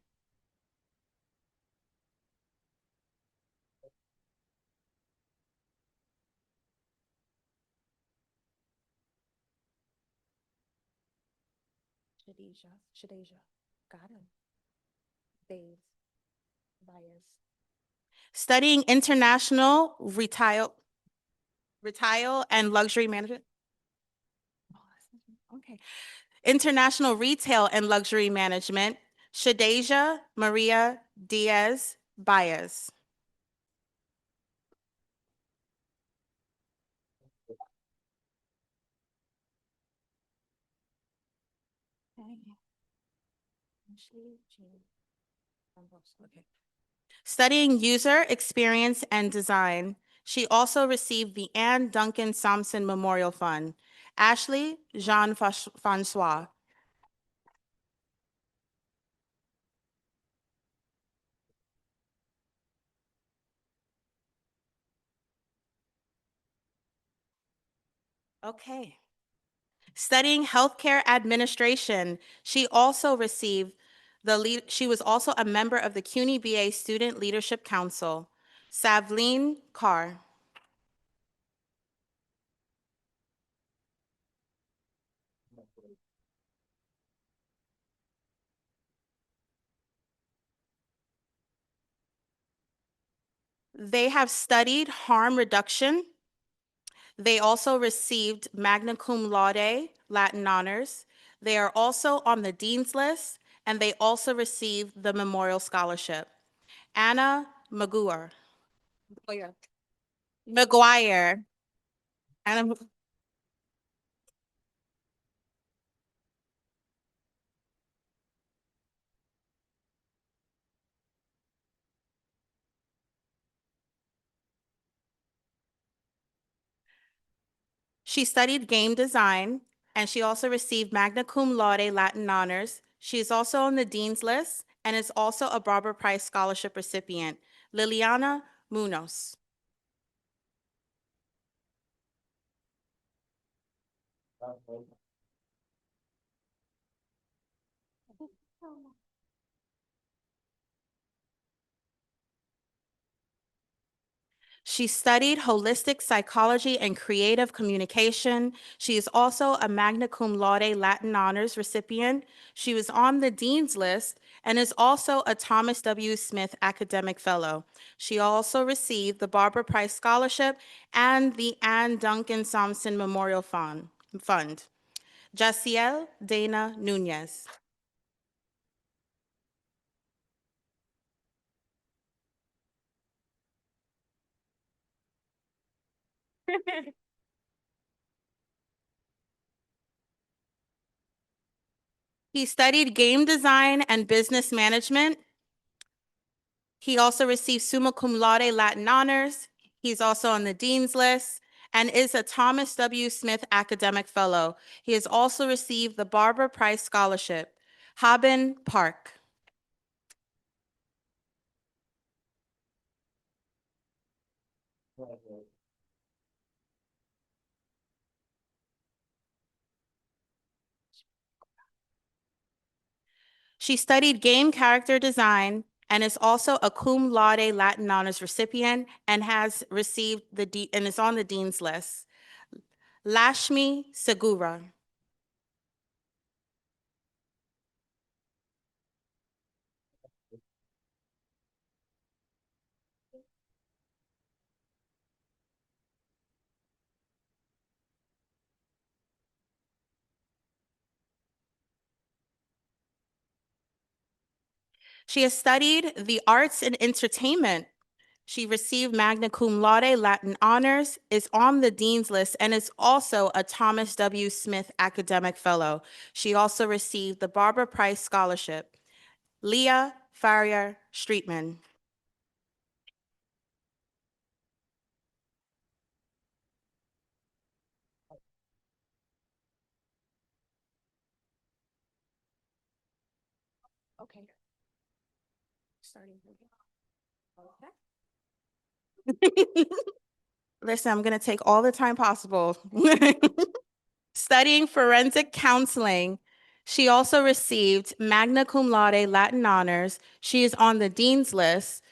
Shadeja. Got it. Studying international retail and luxury management. Okay. International retail and luxury management, Shadeja Maria Diaz Baez. Okay. Studying user experience and design, she also received the Anne Duncan Sampson Memorial Fund. Ashley Jean-Francois. Okay. Studying healthcare administration, she also received she was also a member of the CUNY BA Student Leadership Council. Savleen Carr. They have studied harm reduction. They also received magna cum laude Latin honors. They are also on the Dean's List, and they also received the Memorial Scholarship. Anna McGuire. McGuire. Anna, she studied game design, and she also received magna cum laude Latin honors. She is also on the Dean's List and is also a Barbara Price Scholarship recipient. Liliana Munoz. She studied holistic psychology and creative communication. She is also a magna cum laude Latin honors recipient. She was on the Dean's List and is also a Thomas W. Smith Academic Fellow. She also received the Barbara Price Scholarship and the Anne Duncan Sampson Memorial Fund. Jaciel Dana Nunez. He studied game design and business management. He also received summa cum laude Latin honors. He's also on the Dean's List and is a Thomas W. Smith Academic Fellow. He has also received the Barbara Price Scholarship. Haben Park. She studied game character design and is also a cum laude Latin honors recipient and has received and is on the Dean's List. Lashmi Segura. She has studied the arts and entertainment. She received magna cum laude Latin honors, is on the Dean's List, and is also a Thomas W. Smith Academic Fellow. She also received the Barbara Price Scholarship. Leah Farrier Streetman. Okay. Starting. Okay. Listen, I'm going to take all the time possible. Studying forensic counseling, she also received magna cum laude Latin honors. She is on the dean's list.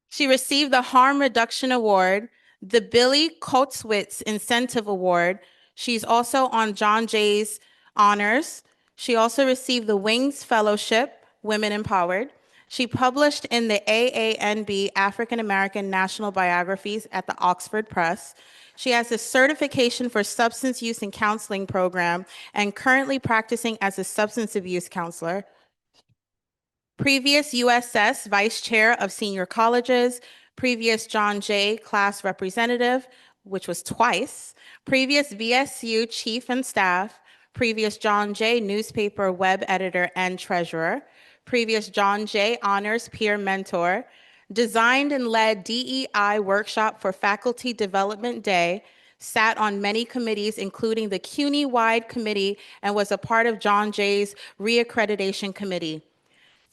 She received the Harm Reduction Award, the Billy Coatswitz Incentive Award. She's also on John Jay's honors. She also received the Wings Fellowship, Women Empowered. She published in the AANB African American National Biographies at the Oxford Press. She has a certification for substance use and counseling program and currently practicing as a substance abuse counselor. Previous USS Vice Chair of Senior Colleges, previous John Jay Class Representative, which was twice, previous VSU Chief and Staff, previous John Jay Newspaper Web Editor and Treasurer, previous John Jay Honors Peer Mentor, designed and led DEI Workshop for Faculty Development Day, sat on many committees, including the CUNY-wide committee, and was a part of John Jay's reaccreditation committee.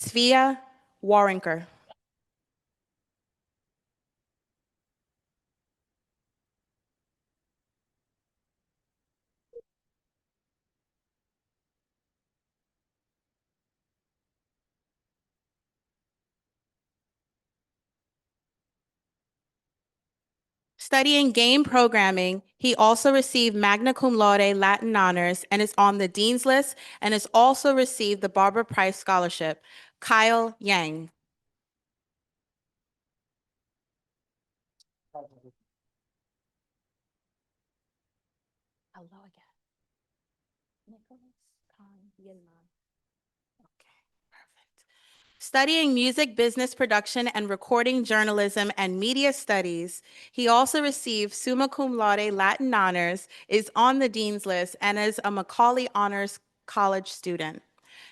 Svea Warinker. Studying game programming, he also received magna cum laude Latin honors and is on the dean's list and has also received the Barbara Price Scholarship. Kyle Yang. Hello again. Nicholas Kahn Yilmaz. Okay, perfect. Studying music business production and recording journalism and media studies, he also received summa cum laude Latin honors, is on the dean's list, and is a Macaulay Honors College student.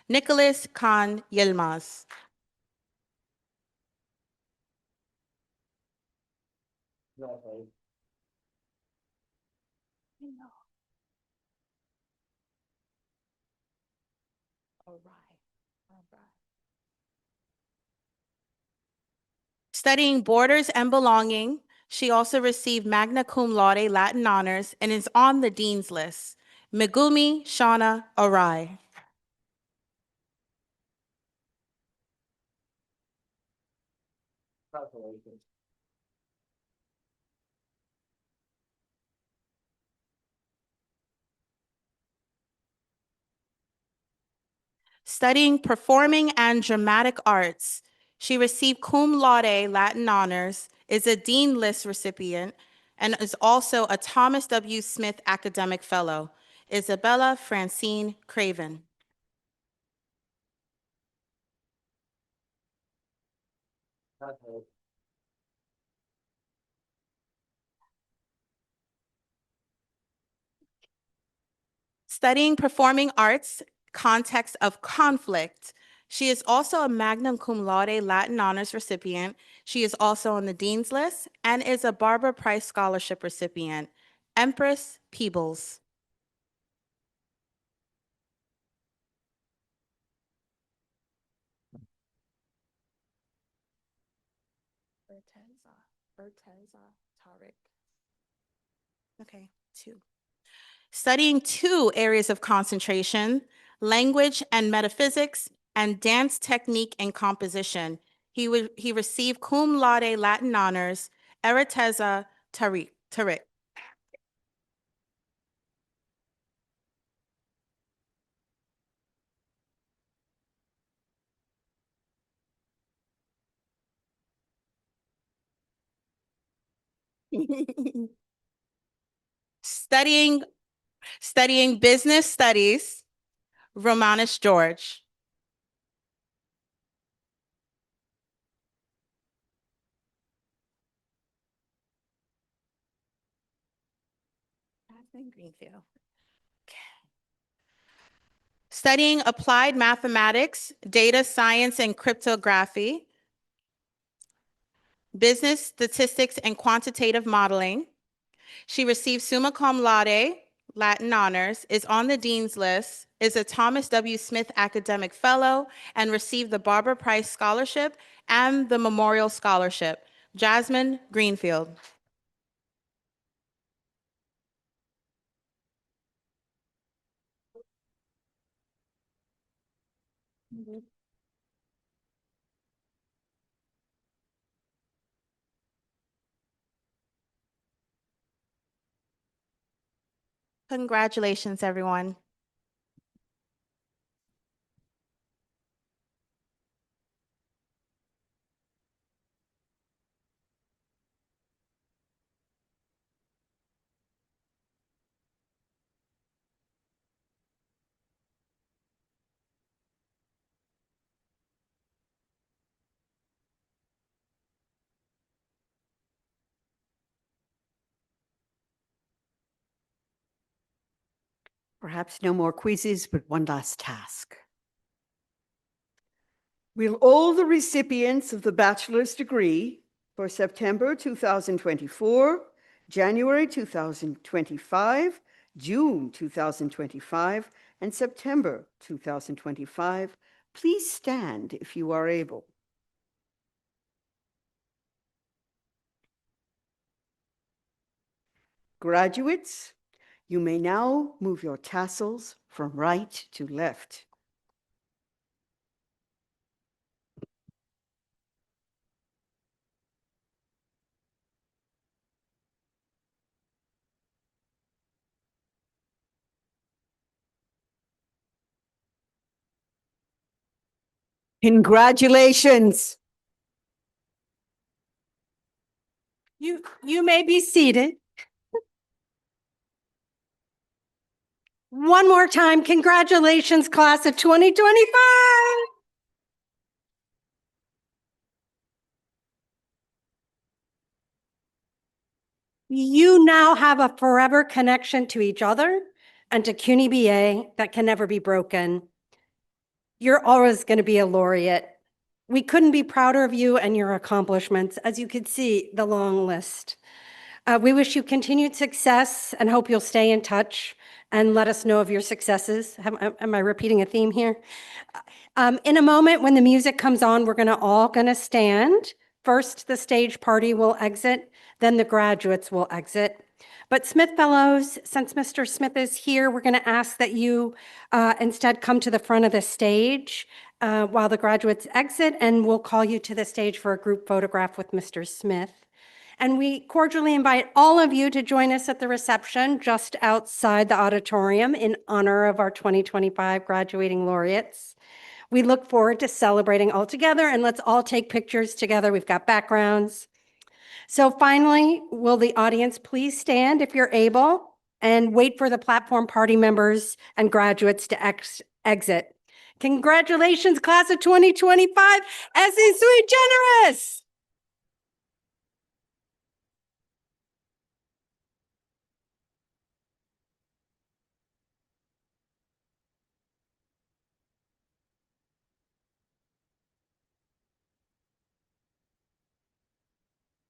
Nicholas Kahn Yilmaz. All right. All right. Studying Borders and Belonging, she also received magna cum laude Latin honors and is on the dean's list. Megumi Shauna Arai. Studying Performing and Dramatic Arts, she received cum laude Latin honors, is a Dean List recipient, and is also a Thomas W. Smith Academic Fellow. Isabella Francine Craven. Studying Performing Arts, Context of Conflict. She is also a magna cum laude Latin honors recipient. She is also on the Dean's List and is a Barbara Price Scholarship recipient. Empress Peebles. Berteza Tariq. Okay, 2. Studying 2 areas of concentration, language and metaphysics, and dance technique and composition. He received cum laude Latin honors, Ereteza Tariq. Studying business studies, Romanus George. Jasmine Greenfield. Studying applied mathematics, data science and cryptography, business statistics and quantitative modeling. She received summa cum laude Latin Honors, is on the Dean's List, is a Thomas W. Smith Academic Fellow, and received the Barbara Price Scholarship and the Memorial Scholarship. Jasmine Greenfield. Congratulations, everyone. Perhaps no more quizzes, but one last task. Will all the recipients of the bachelor's degree for September 2024, January 2025, June 2025, and September 2025 please stand if you are able? Graduates, you may now move your tassels from right to left. Congratulations. You may be seated. One more time, congratulations, class of 2025. You now have a forever connection to each other and to CUNY BA that can never be broken. You're always going to be a laureate. We couldn't be prouder of you and your accomplishments. As you could see, the long list. We wish you continued success and hope you'll stay in touch and let us know of your successes. Am I repeating a theme here? In a moment, when the music comes on, we're all gonna stand. First, the stage party will exit, then the graduates will exit. But Smith Fellows, since Mr. Smith is here, we're gonna ask that you instead come to the front of the stage while the graduates exit, and we'll call you to the stage for a group photograph with Mr. Smith. And we cordially invite all of you to join us at the reception just outside the auditorium in honor of our 2025 graduating laureates. We look forward to celebrating all together, and let's all take pictures together. We've got backgrounds. So finally, will the audience please stand if you're able and wait for the platform party members and graduates to exit. Congratulations, class of 2025, Essie Sweet Generous.